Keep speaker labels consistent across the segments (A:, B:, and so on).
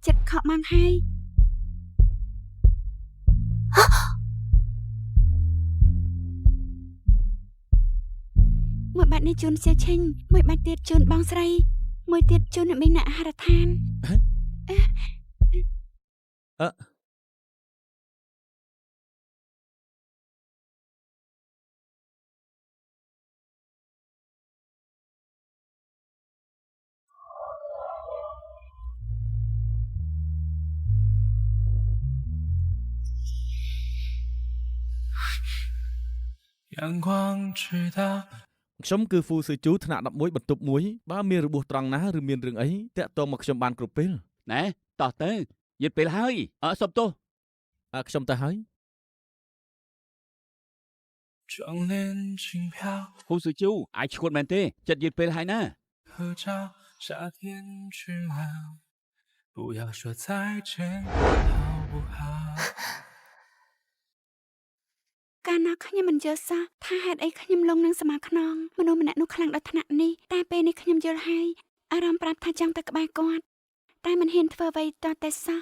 A: ចិត្តខកមកហើយមួយបាត់នេះជូនសៀឆេងមួយបាត់ទៀតជូនបងស្រីមួយទៀតជូនអ្នកមីងអ្នកអាហារដ្ឋាន
B: ខ្ញុំគឺហ្វូស៊ឺជូថ្នាក់11បន្ទប់1បើមានរបួសត្រង់ណាឬមានរឿងអីតាក់ទងមកខ្ញុំបានគ្រប់ពេល
C: ណែតោះទៅយឺតពេលហើយសុំទោស
B: ខ្ញុំទៅហើយ
C: ហ្វូស៊ឺជូអាចឈួតមែនទេចិត្តយឺតពេលហើយណា
A: កាលណាខ្ញុំមិនយល់សោះថាហេតុអីខ្ញុំលងនឹងសមាខ្នងមនុស្សម្នាក់នោះខ្លាំងដល់ថ្នាក់នេះតែពេលនេះខ្ញុំយល់ហើយអារម្មណ៍ប្រាប់ថាចង់ទៅក្បែរគាត់តែមិនហ៊ានធ្វើអ្វីតតែសោះ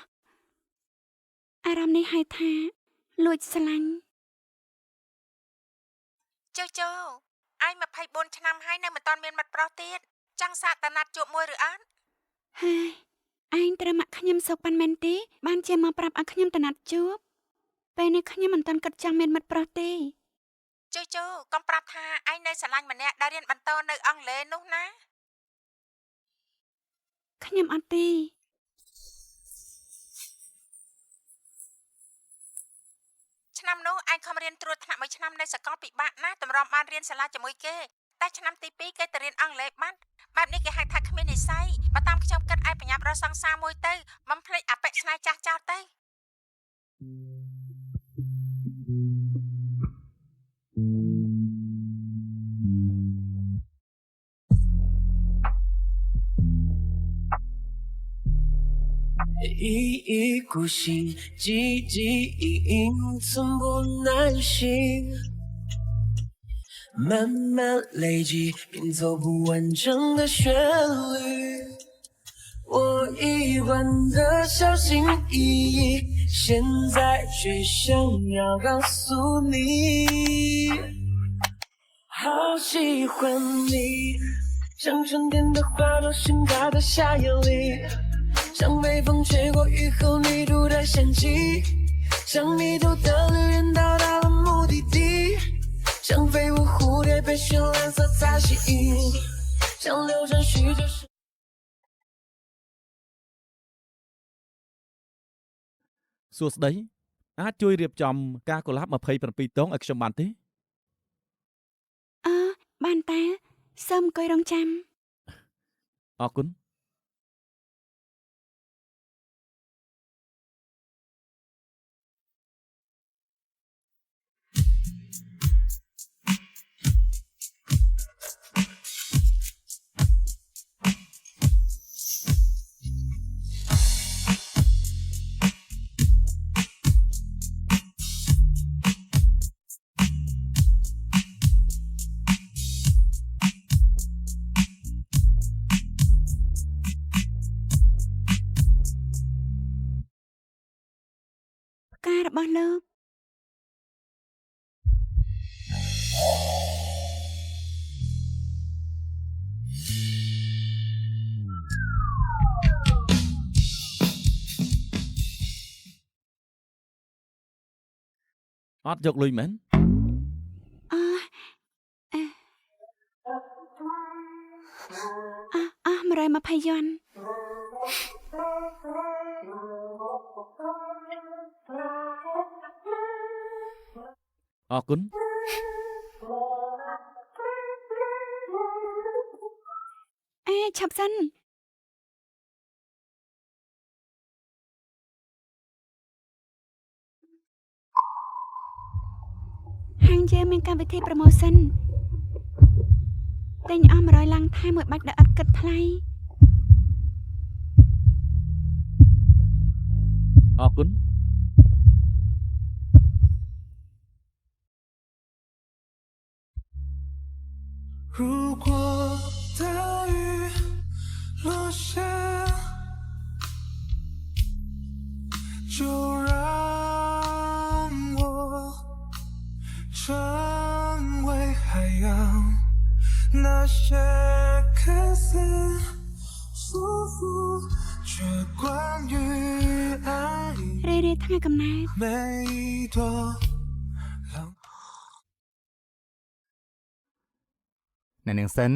A: អារម្មណ៍នេះហៅថាលួចស្រឡាញ់
D: ជូអាយ24ឆ្នាំហើយនៅមិនទាន់មានមិត្តប្រុសទៀតចង់សាកតណាត់ជួបមួយឬអត់
A: ហើយឯងត្រូវមកខ្ញុំសោកប៉ាន់មែនទេបានជាមកប្រាប់ឲ្យខ្ញុំតណាត់ជួបពេលនេះខ្ញុំមិនទាន់គិតចង់មានមិត្តប្រុសទេ
D: ជូកុំប្រាប់ថាឯងនៅស្រឡាញ់ម្នាក់ដែលរៀនបន្តនៅអង់គ្លេសនោះណា
A: ខ្ញុំអត់ទេ
D: ឆ្នាំនោះឯងខំរៀនត្រួតថ្នាក់មួយឆ្នាំនៅសាកលពិបាកណាស់តម្រាំបានរៀនសាលាជាមួយគេតែឆ្នាំទី2គេទៅរៀនអង់គ្លេសបាត់បែបនេះគេហៅថាគ្មាននិស្ស័យបើតាមខ្ញុំគិតឯងប្រញាប់រកសង្សារមួយទៅមិនភ្លេចអបិស្នេហ៍ចាស់ចោលទៅ
E: 一股心汲汲营营寸步难行慢慢累积拼凑不完整的旋律我一贯的小心翼翼现在却想要告诉你好喜欢你像春天的花朵盛开在夏夜里像微风吹过雨后泥土的香气像迷途的旅人到达了目的地像飞舞蝴蝶被绚烂色彩吸引像流转许久
B: សួស្តីអាចជួយរៀបចំការកុលាប27តងឲ្យខ្ញុំបានទេ
A: បានតែសូមអង្គុយរងចាំ
B: អរគុណ
A: ការរបស់លោក
B: អត់យកលុយមែន
A: 120 យន់
B: អរគុណ
A: ឆាប់សិនហាងយើងមានកម្មវិធី promotion ទិញអស់100ឡាំងថែមមួយបាច់ដែលអត់គិតថ្លៃ
B: អរគុណ
E: 些看似舒服，却关于爱
A: រេរេថ្ងៃកំណើត
E: 每一朵浪。
F: នៅនឹងសិន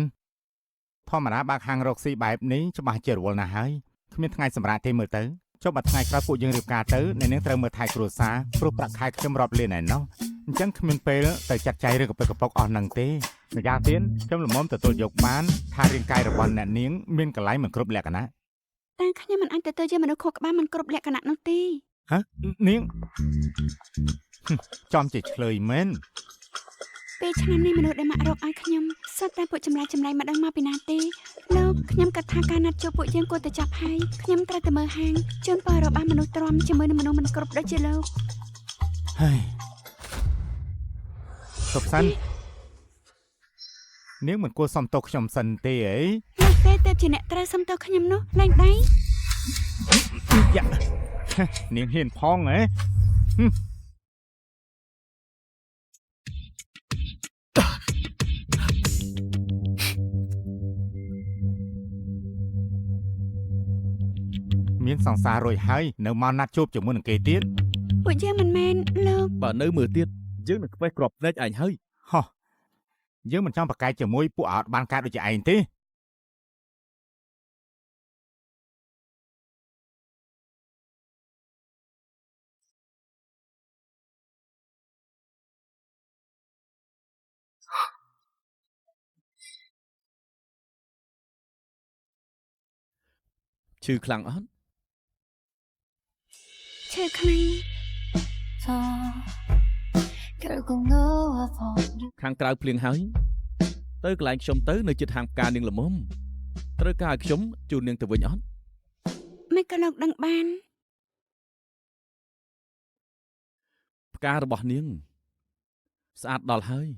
F: ធម្មតាបើកហាងរកស៊ីបែបនេះច្បាស់ជារវល់ណាស់ហើយគ្មានថ្ងៃសម្រាប់ទេមើលទៅចុះបើថ្ងៃក្រោយពួកយើងរៀបការទៅនៅនឹងត្រូវមើលថែគ្រួសារព្រោះប្រាក់ខែខ្ញុំរាប់លានឯណោះអញ្ចឹងគ្មានពេលទៅចាត់ចែងឬក៏កប៉ុកអស់នឹងទេម្យ៉ាងទៀតខ្ញុំល្មមទទួលយកបានថារាងកាយរបស់អ្នកនាងមានកន្លែងមិនគ្រប់លក្ខណៈ
A: តែខ្ញុំមិនអាចទទួលយកមនុស្សខុសក្បាលមិនគ្រប់លក្ខណៈនោះទេ
F: ហ៎នាងចំជាឆ្លើយមែន
A: ពេលឆ្នាំនេះមនុស្សដែលមករកឲ្យខ្ញុំសុទ្ធតែពួកចម្លែកមិនដឹងមកពីណាទេលោកខ្ញុំគិតថាការណាត់ជួបពួកយើងគួរតែចាប់ហើយខ្ញុំត្រូវតែមើលហាងជូនពររបស់មនុស្សទ្រាំជាមួយនឹងមនុស្សមិនគ្រប់ដូចជាលោក
F: ហើយសុខសាន់នាងមិនគួរសំទោសខ្ញុំសិនទេអី
A: លោកទេទៅជាអ្នកត្រូវសុំទោសខ្ញុំនោះលែងដៃ
F: យ៉ានាងហ៊ានផងហ៎មានសង្សាររួចហើយនៅមកណាត់ជួបជាមួយនឹងគេទៀត
A: ពួកយើងមិនមែនលោក
B: បើនៅមើលទៀតយើងនឹងខ្វេះក្របភ្នែកឯងហើយ
F: ហោះយើងមិនចង់ប្រកែកជាមួយពួកអត់បានកើតដូចជាឯងទេ
B: ឈឺខ្លាំងអត់
A: ឈឺខ្លាំង
G: 결국 너와 버린
B: ខាងក្រៅភ្លៀងហើយទៅកន្លែងខ្ញុំទៅនៅជិតហាងផ្កានាងល្មមត្រូវការឲ្យខ្ញុំជូននាងទៅវិញអត់
A: មិនក៏លោកដឹងបាន
B: ផ្ការបស់នាងស្អាតដល់ហើយ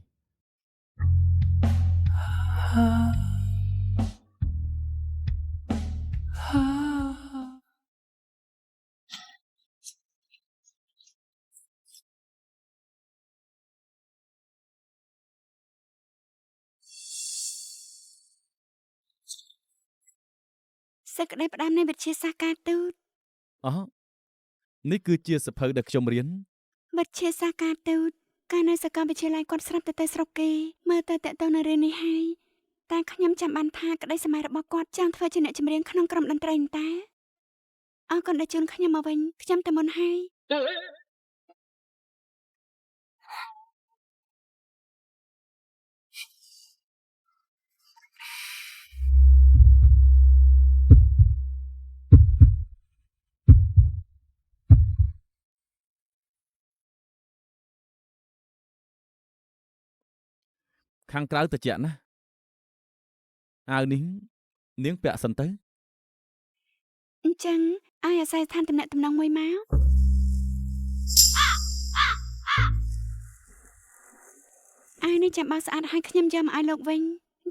A: សេចក្តីផ្ដាំនៃវិទ្យាសាស្ត្រការទូត
B: អោះនេះគឺជាសភៅដែលខ្ញុំរៀន
A: វិទ្យាសាស្ត្រការទូតកាលនៅសាកលវិទ្យាល័យគាត់ស្រាប់ទៅស្រុកគេមើលទៅតេតទៅនៅរឿងនេះហើយតែខ្ញុំចាំបានថាក្តីសម័យរបស់គាត់ចង់ធ្វើជាអ្នកចម្រៀងក្នុងក្រុមតន្ត្រីតែអរគុណដែលជូនខ្ញុំមកវិញខ្ញុំតែមុនហើយ
B: ខាងក្រៅត្រជាក់ណាស់អាវនេះនាងពាក់សិនទៅ
A: អញ្ចឹងឲ្យអាស្រ័យស្ថានតំណែងតំណងមួយមកអាយនេះចាំបើស្អាតឲ្យខ្ញុំយកមកឲ្យលោកវិញ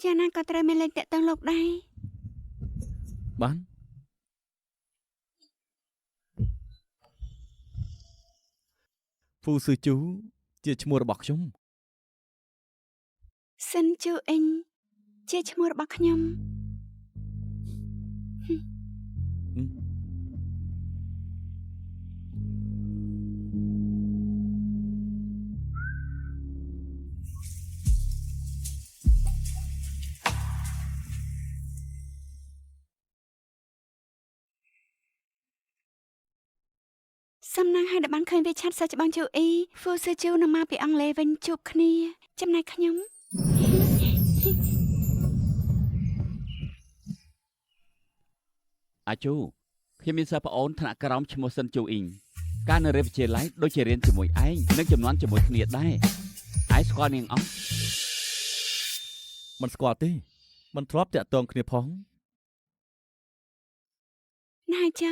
A: យ៉ាងណាក៏ត្រូវមានលេខតាក់ទងលោកដែរ
B: បានហ្វូស៊ឺជូជាឈ្មោះរបស់ខ្ញុំ
A: សិនជូអ៊ីងជាឈ្មោះរបស់ខ្ញុំ សំណាងឲ្យដែលបានឃើញវាឆាត់សិស្សច្បាំងជូអ៊ីហ្វូស៊ឺជូនឹងមកពីអង់គ្លេសវិញជួបគ្នាចំណែកខ្ញុំ
C: អាជូខ្ញុំមានសិស្សប្អូនថ្នាក់ក្រោមឈ្មោះសិនជូអ៊ីងការនៅរៀនវិទ្យាល័យដូចជារៀនជាមួយឯងនិងចំនួនជាមួយគ្នាដែរឯងស្គាល់នាងអត់
B: មិនស្គាល់ទេមិនធ្លាប់តាក់ទងគ្នាផង
A: ណាចា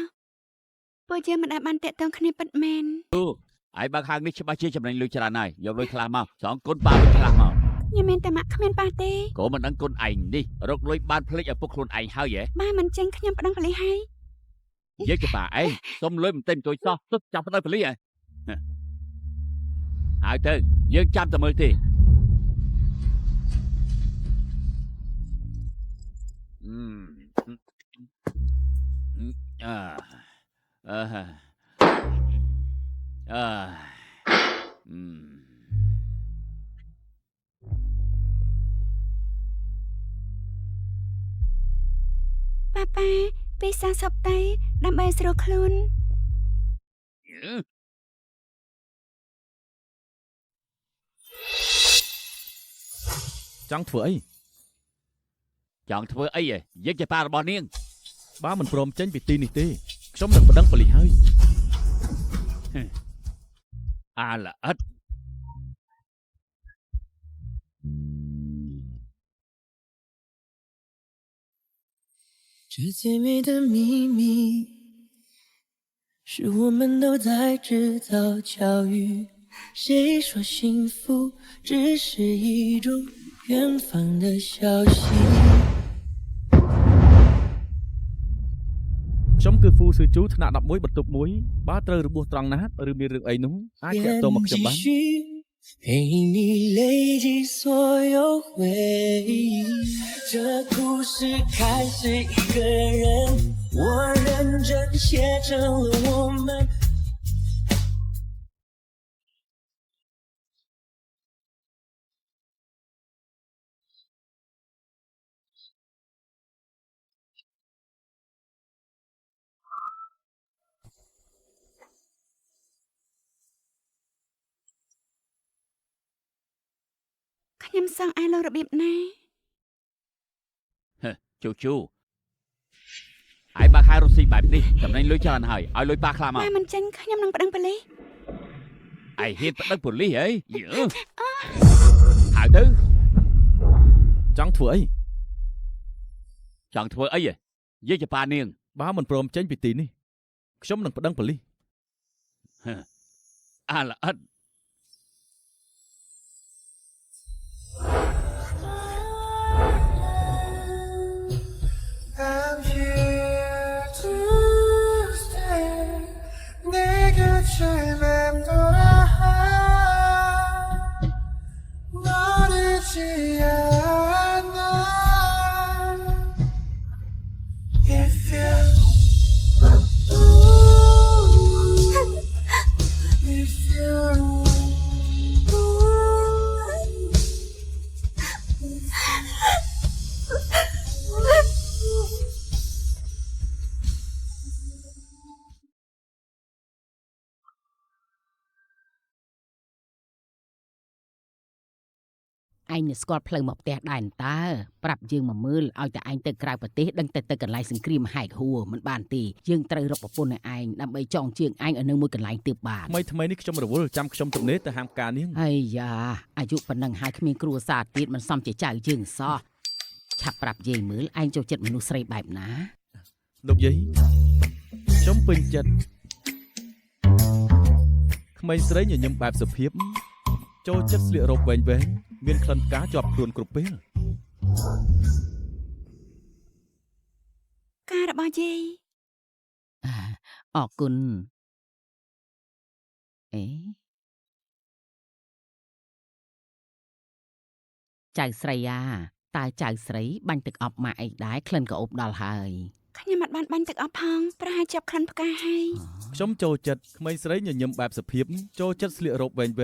A: ពួកយើងមិនដែលបានតាក់ទងគ្នាពិតមែន
C: ឯងបើកហាងនេះច្បាស់ជាចំណេញលុយច្រើនហើយយកលុយខ្លះមកសងគុណប៉ាវិញខ្លះមក
A: ខ្ញុំមានតែម៉ាក់គ្មានប៉ះទេ
C: ក៏មិនដឹងគុណឯងនេះរកលុយបានភ្លេចឪពុកខ្លួនឯងហើយហ៎
A: ម៉ែមិនចេញខ្ញុំប្តឹងប៉ូលីសហើយ
C: និយាយទៅប៉ាឯងសុំលុយមិនទិញទួយសោះទុកចាប់ទៅប៉ូលីសហ៎ហើយទៅយើងចាំតែមើលទេ
A: ប៉ាពេលសាសពតៃដើម្បីស្រួលខ្លួន
B: ចង់ធ្វើអី
C: ចង់ធ្វើអីយើងជាប៉ារបស់នាង
B: បើមិនព្រមចេញពីទីនេះទេខ្ញុំនឹងប្តឹងប៉ូលីសហើយ
C: អាល្អិត
E: 这甜蜜的秘密，是我们都在制造巧遇。谁说幸福只是一种远方的消息？
B: ខ្ញុំគឺហ្វូស៊ឺជូថ្នាក់11បន្ទប់1បើត្រូវរបួសត្រង់ណាឬមានរឿងអីនោះអាចតាក់ទងមកខ្ញុំបាន
E: 陪你累积所有回忆，这故事开始一个人，我认真写成了我们。
A: ខ្ញុំសឹងអាយលោករបៀបណា
C: ជូជូឯងបើកហៅរស់ស៊ីបែបនេះចំណេញលុយច្រើនហើយឲ្យលុយប៉ាខ្លាមក
A: ម៉ែមិនចេញខ្ញុំនឹងប្តឹងប៉ូលីស
C: ឯងហ៊ានប្តឹងប៉ូលីសហីហៅទៅ
B: ចង់ធ្វើអី
C: ចង់ធ្វើអីយើងជាប៉ានាង
B: បើមិនព្រមចេញពីទីនេះខ្ញុំនឹងប្តឹងប៉ូលីស
C: អាល្អិត
E: I'm here to stay. 내 곁을 맴돌아 너르지 않아. If you if you
H: ឯងនឹងស្គាល់ផ្លូវមកផ្ទះដែរតើប្រាប់យើងមកមើលឲ្យតែឯងទៅក្រៅប្រទេសដឹងតែទៅកន្លែងសង្គ្រាមហែកហួរមិនបានទេយើងត្រូវរកប្រពន្ធឲ្យឯងដើម្បីចងជើងឯងឲ្យនៅមួយកន្លែងទើបបាន
B: ថ្មីនេះខ្ញុំរវល់ចាំខ្ញុំទំនេរទៅហាមការនាង
H: អាយ៉ាអាយុប៉ុណ្ណឹងហើយគ្មានគ្រួសារទៀតមិនសមជាចៅយើងសោះឆាប់ប្រាប់យាយមើលឯងចូលចិត្តមនុស្សស្រីបែបណា
B: លោកយាយខ្ញុំពេញចិត្តក្មេងស្រីញញឹមបែបសុភាពចូលចិត្តស្លៀករ៉ូបវែងៗមានក្លិនផ្កាជាប់ខ្លួនគ្រប់ពេល
A: ការរបស់យាយ
H: អរគុណអេចៅស្រីអាតើចៅស្រីបាញ់ទឹកអប់ម៉ាក់អីដែរក្លិនក៏អប់ដល់ហើយ
A: ខ្ញុំមិនបានបាញ់ទឹកអប់ផងប្រហែលជាប់ក្លិនផ្កាហើយ
B: ខ្ញុំចូលចិត្តក្មេងស្រីញញឹមបែបសុភាពចូលចិត្តស្លៀករ៉ូបវែងៗ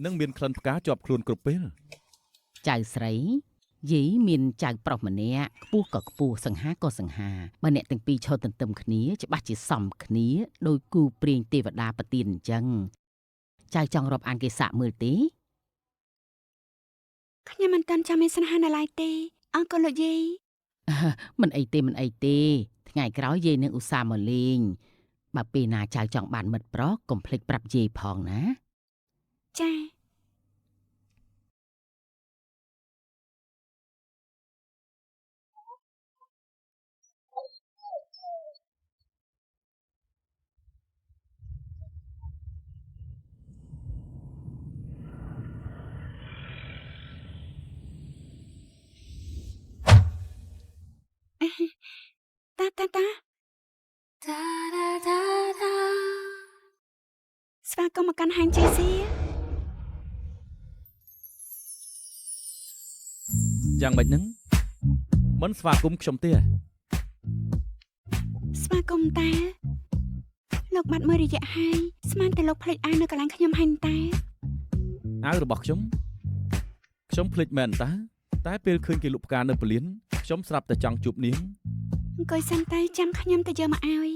B: និងមានក្លិនផ្កាជាប់ខ្លួនគ្រប់ពេល
H: ចៅស្រីយាយមានចៅប្រុសម្នាក់ខ្ពស់ក៏ខ្ពស់សង្ហាក៏សង្ហាបើអ្នកទាំងពីរឈរទន្ទឹមគ្នាច្បាស់ជាសមគ្នាដោយគូព្រាងទេវតាប្រទានអញ្ចឹងចៅចង់រាប់អានគេសាក់មើលទេ
A: ខ្ញុំមិនទាន់ចាំមានស្នេហានៅឡើយទេអរគុណលោកយាយ
H: មិនអីទេមិនអីទេថ្ងៃក្រោយយាយនឹងឧស្សាហ៍មកលេងបើពេលណាចៅចង់បានមិត្តប្រុសកុំភ្លេចប្រាប់យាយផងណា
A: ចា តាស្វាគមន៍មកកាន់ហាងជេស៊ី
B: យ៉ាងម៉េចហ្នឹង មិនស្វាគមន៍ខ្ញុំទេ
A: ស្វាគមន៍តាលោកបាត់មើលរយៈហើយស្មានតែលោកភ្លេចអាវនៅកន្លែងខ្ញុំហើយតា
B: អាវរបស់ខ្ញុំភ្លេចមែនតាតែពេលឃើញគេលក់ផ្កានៅពលានខ្ញុំស្រាប់តែចង់ជួបនាង
A: អង្គុយសិនទៅចាំខ្ញុំទៅយកមកឲ្យ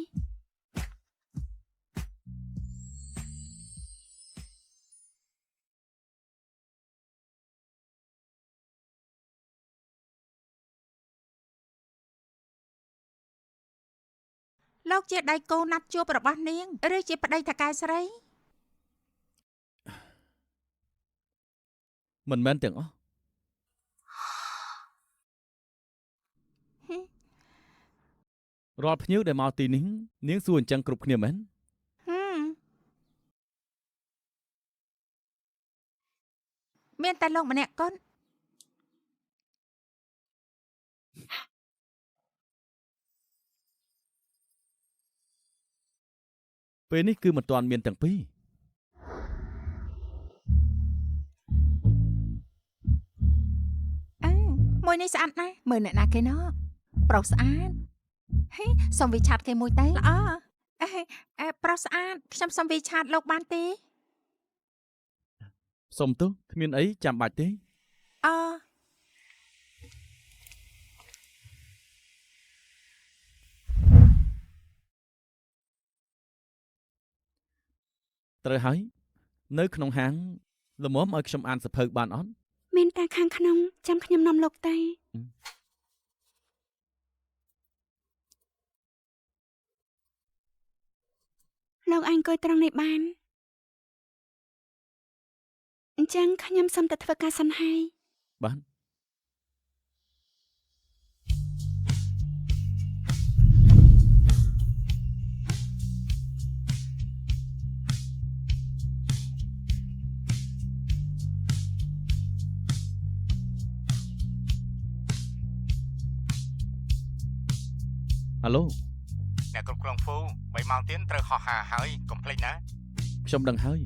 D: លោកជាដៃគូណាត់ជួបរបស់នាងឬជាប្តីថកែស្រី
B: មិនមែនទាំងអស់ រាល់ភ្ញៀវដែលមកទីនេះនាងសួរអញ្ចឹងគ្រប់គ្នាមែន
D: មានតែលោកម្នាក់កូន
B: ពេលនេះគឺមិនទាន់មានទាំងពីរ
D: មួយនេះស្អាតណាស់មើលអ្នកណាគេណោះប្រុសស្អាតហេសុំវិឆាតគេមួយទៅល្អប្រុសស្អាតខ្ញុំសុំវិឆាតលោកបានទេ
B: សុំទោសគ្មានអីចាំបាច់ទេ ត្រូវហើយនៅក្នុងហាងល្មមឲ្យខ្ញុំអានសភៅបានអត់
A: មានតែខាងក្នុងចាំខ្ញុំនាំលោកទៅលោកអង្គុយត្រង់នេះបានអញ្ចឹងខ្ញុំសុំទៅធ្វើការសិនហើយ
B: បាន អាឡូ
F: អ្នកគ្រប់គ្រងហ្វូ3ម៉ោងទៀតត្រូវហោះហើរហើយកុំភ្លេចណា
B: ខ្ញុំដឹងហើយ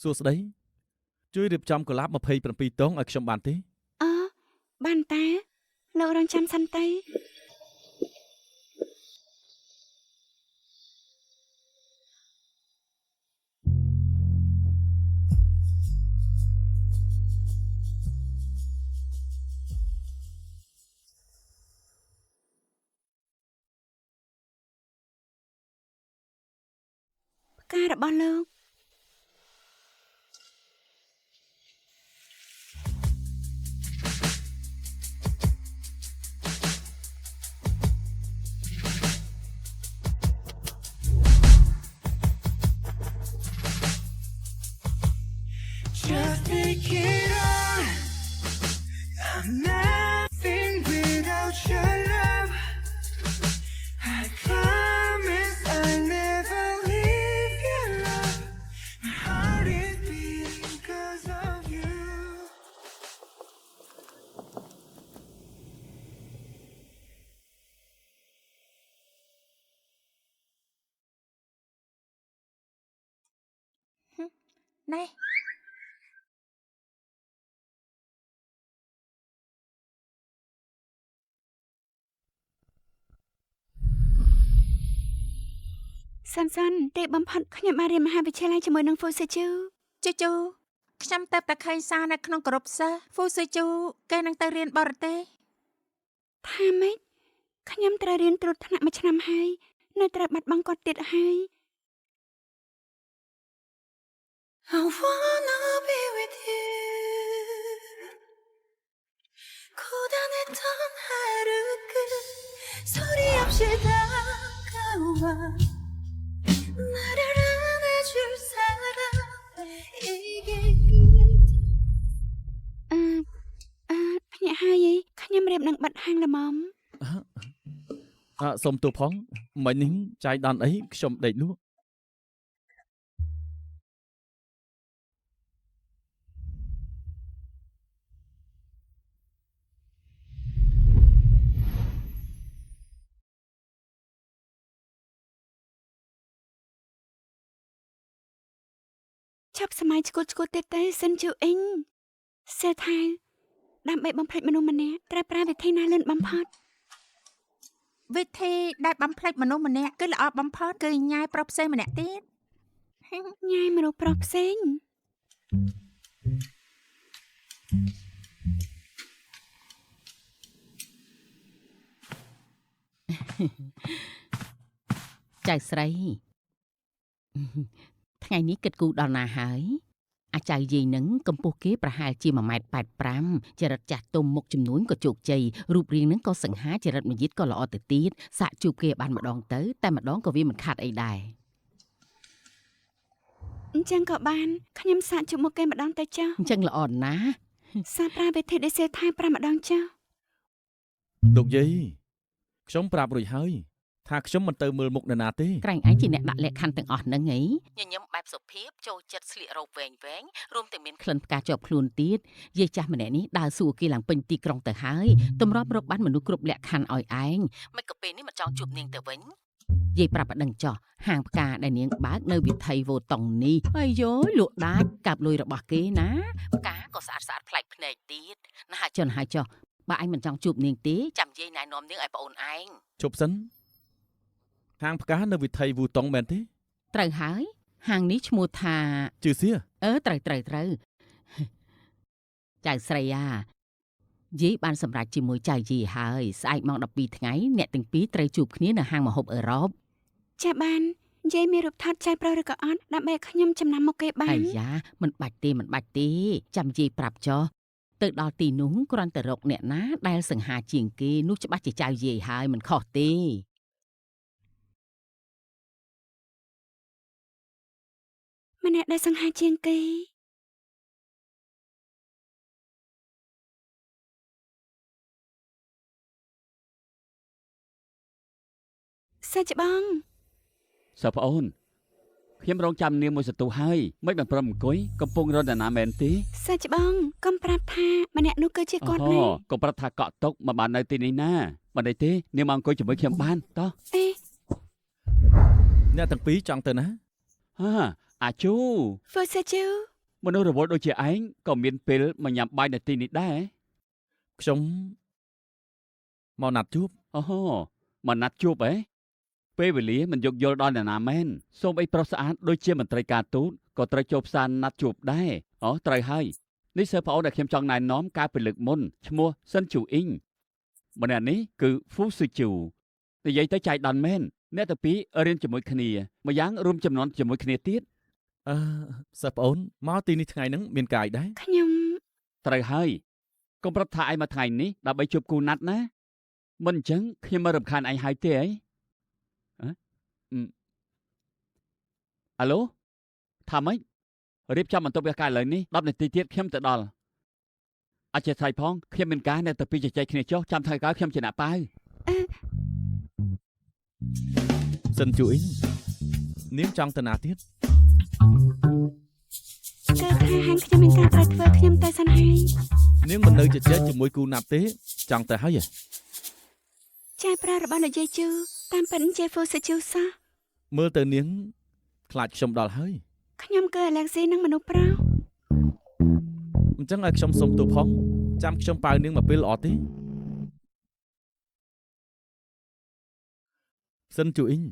B: សួស្តីជួយរៀបចំកុលាប27តងឲ្យខ្ញុំបានទេ
A: បានតាលោករងចាំសិនទៅ ផ្ការបស់លោក
E: Just take it on. I'm nothing without your love. I promise I'll never leave your love. My heart is beating because of you.
D: ណែ
A: សិនទេបំផុតខ្ញុំបានរៀនមហាវិទ្យាល័យជាមួយនឹងហ្វូស៊ឺជូ
D: ជូខ្ញុំទៅតែឃើញសារនៅក្នុងក្រុមសិស្សហ្វូស៊ឺជូគេនឹងទៅរៀនបរទេស
A: ថាម៉េចខ្ញុំត្រូវរៀនត្រួតថ្នាក់មួយឆ្នាំហើយនៅត្រូវបាត់បង់គាត់ទៀតហើយ
E: I wanna be with you. 고단했던 하루 끝 소리 없이 다가와 나를 안아줄 사람 이게
A: ភ្ញាក់ហើយខ្ញុំរៀបនឹងបាត់ហាងល្មម
B: សុំទោសផងមិញនេះចាយដនអីខ្ញុំដេកលក់
A: ឈប់សម័យឈួតទៀតទេសិនជូអ៊ីងសេថៅដើម្បីបំភ្លេចមនុស្សម្នាក់ត្រូវប្រើវិធីណាលឿនបំផុត
D: វិធីដែលបំផ្លិចម្មនុស្សម្នាក់គឺល្អបំផុតគឺញ៉ាយប្រុសផ្សេងម្នាក់ទៀត
A: ញ៉ាយមនុស្សប្រុសផ្សេង
H: ចៅស្រី ថ្ងៃនេះគិតគូរដល់ណាហើយអាចៅយាយនឹងកម្ពស់គេប្រហែលជា1.85 ម៉ែត្រចរិតចាស់ទុំមុខចំនួនក៏ជោគជ័យរូបរាងនឹងក៏សង្ហាចរិតមាយាទក៏ល្អទៅទៀតសាកជួបគេបានម្ដងទៅតែម្ដងក៏វាមិនខាត់អីដែរ
A: អញ្ចឹងក៏បានខ្ញុំសាកជួបមកគេម្ដងទៅចុះ
H: អញ្ចឹងល្អណាស់
A: សាកប្រើវិធីដែលសេថៅ5ម្ដងចុះ
B: លោកយាយខ្ញុំប្រាប់រួចហើយថាខ្ញុំមិនទៅមើលមុខនរណាទេ
H: ក្រែងឯងជាអ្នកដាក់លក្ខខណ្ឌទាំងអស់ហ្នឹងហីញញឹមបែបសុភាពចូលចិត្តស្លៀករ៉ូបវែងរួមទាំងមានក្លិនផ្កាជាប់ខ្លួនទៀតយាយចាស់ម្នាក់នេះដើរសួរគេឡើងពេញទីក្រុងទៅហើយតម្រាំរកបានមនុស្សគ្រប់លក្ខខណ្ឌឲ្យឯងមិនក៏ពេលនេះមិនចង់ជួបនាងទៅវិញយាយប្រាប់ប្តឹងចោះហាងផ្កាដែលនាងបើកនៅវិថីវូតុងនេះអាយយលក់ដាច់កាប់លុយរបស់គេណាផ្កាក៏ស្អាតប្លែកភ្នែកទៀតណាហើយចុះបើឯងមិនចង់ជួបនាងទេចាំយាយណែនាំនាងឲ្យប្អូនឯង
B: ជប់សិនហាងផ្កានៅវិថីវូតុងមែនទេ
H: ត្រូវហើយហាងនេះឈ្មោះថា
B: ជឿសៀ
H: ត្រូវចៅស្រីយាយបានសម្រេចជាមួយចៅយាយហើយស្អែកម៉ោង 12 ថ្ងៃអ្នកទាំងពីរត្រូវជួបគ្នានៅហាងម្ហូបអឺរ៉ុប
A: ចាបានយាយមានរូបថតចៅប្រុសឬក៏អត់ដើម្បីឲ្យខ្ញុំចំណាំមកគេបា
H: អា
A: ន
H: យ៉ាមិនបាច់ទេចាំយាយប្រាប់ចុះទៅដល់ទីនោះគ្រាន់តែរកអ្នកណាដែលសង្ហាជាងគេនោះច្បាស់ជាចៅយាយហើយមិនខុសទេ
A: ម្នាក់ដែលសង្ហាជាងគេសាច់ច្បង
C: សិស្សប្អូនខ្ញុំរងចាំនាងមួយសន្ទុះហើយមិនបានព្រមអង្គុយកំពុងរត់ណាមែនទេ
A: សាច់ច្បងកុំប្រាប់ថាម្នាក់នោះគឺជាគាត់ណា
C: ក៏ប្រាប់ថាកក់តុកមកបាននៅទីនេះណាបើនេះទេនាងមកអង្គុយជាមួយខ្ញុំបានតោះ
A: អេ
B: អ្នកទាំងពីរចង់ទៅណា
C: ហាអាជូ
A: ហ្វឺសាជូ
C: មនុស្សរវល់ដូចជាឯងក៏មានពេលមកញ៉ាំបាយនៅទីនេះដែរ
B: ខ្ញុំមកណាត់ជួប
C: មកណាត់ជួបពេលវេលាមិនយោគយល់ដល់អ្នកណាមែនសូមអីប្រុសស្អាតដូចជាមន្ត្រីការទូតក៏ត្រូវចូលផ្សារណាត់ជួបដែរត្រូវហើយនេះសិស្សប្អូនដែលខ្ញុំចង់ណែនាំកាលពីលើកមុនឈ្មោះសិនជូអ៊ីងម្នាក់នេះគឺហ្វូស៊ឺជូនិយាយទៅចៃដន្យមែនអ្នកទាំងពីររៀនជាមួយគ្នាម្យ៉ាងរួមចំនួនជាមួយគ្នាទៀត
B: សិស្សប្អូនមកទីនេះថ្ងៃហ្នឹងមានកាយដែរ
A: ខ្ញុំ
C: ត្រូវហើយកុំប្រាប់ថាឯងមកថ្ងៃនេះដើម្បីជួបគូណាត់ណាមិនអញ្ចឹងខ្ញុំមិនរំខានឯងហើយទេអាឡូថាម៉េចរៀបចំបន្ទប់វាកាឥឡូវនេះ10នាទីទៀតខ្ញុំទៅដល់អធិស្ឋានផងខ្ញុំមានការនៅទៅពីជជែកគ្នាចុះចាំថ្ងៃក្រោយខ្ញុំជាអ្នកប៉ាវ
B: សិនជូអ៊ីងនាងចង់ទៅណាទៀត
A: គឺថាហាងខ្ញុំមានការត្រូវធ្វើខ្ញុំទៅសិនហើយ
B: នាងមិននៅជជែកជាមួយគូណាត់ទេចង់ទៅហើយ
A: ចៅប្រុសរបស់លោកយាយជូតាមពិតជាហ្វឺសាជូសោះ
B: មើលទៅនាងខ្លាចខ្ញុំដល់ហើយ
A: ខ្ញុំគឺអាឡែកស៊ីនឹងមនុស្សប្រុស
B: អញ្ចឹងឲ្យខ្ញុំសុំទោសផងចាំខ្ញុំប៉ៅនាងមកពេលល្អទេសិនជូអ៊ីង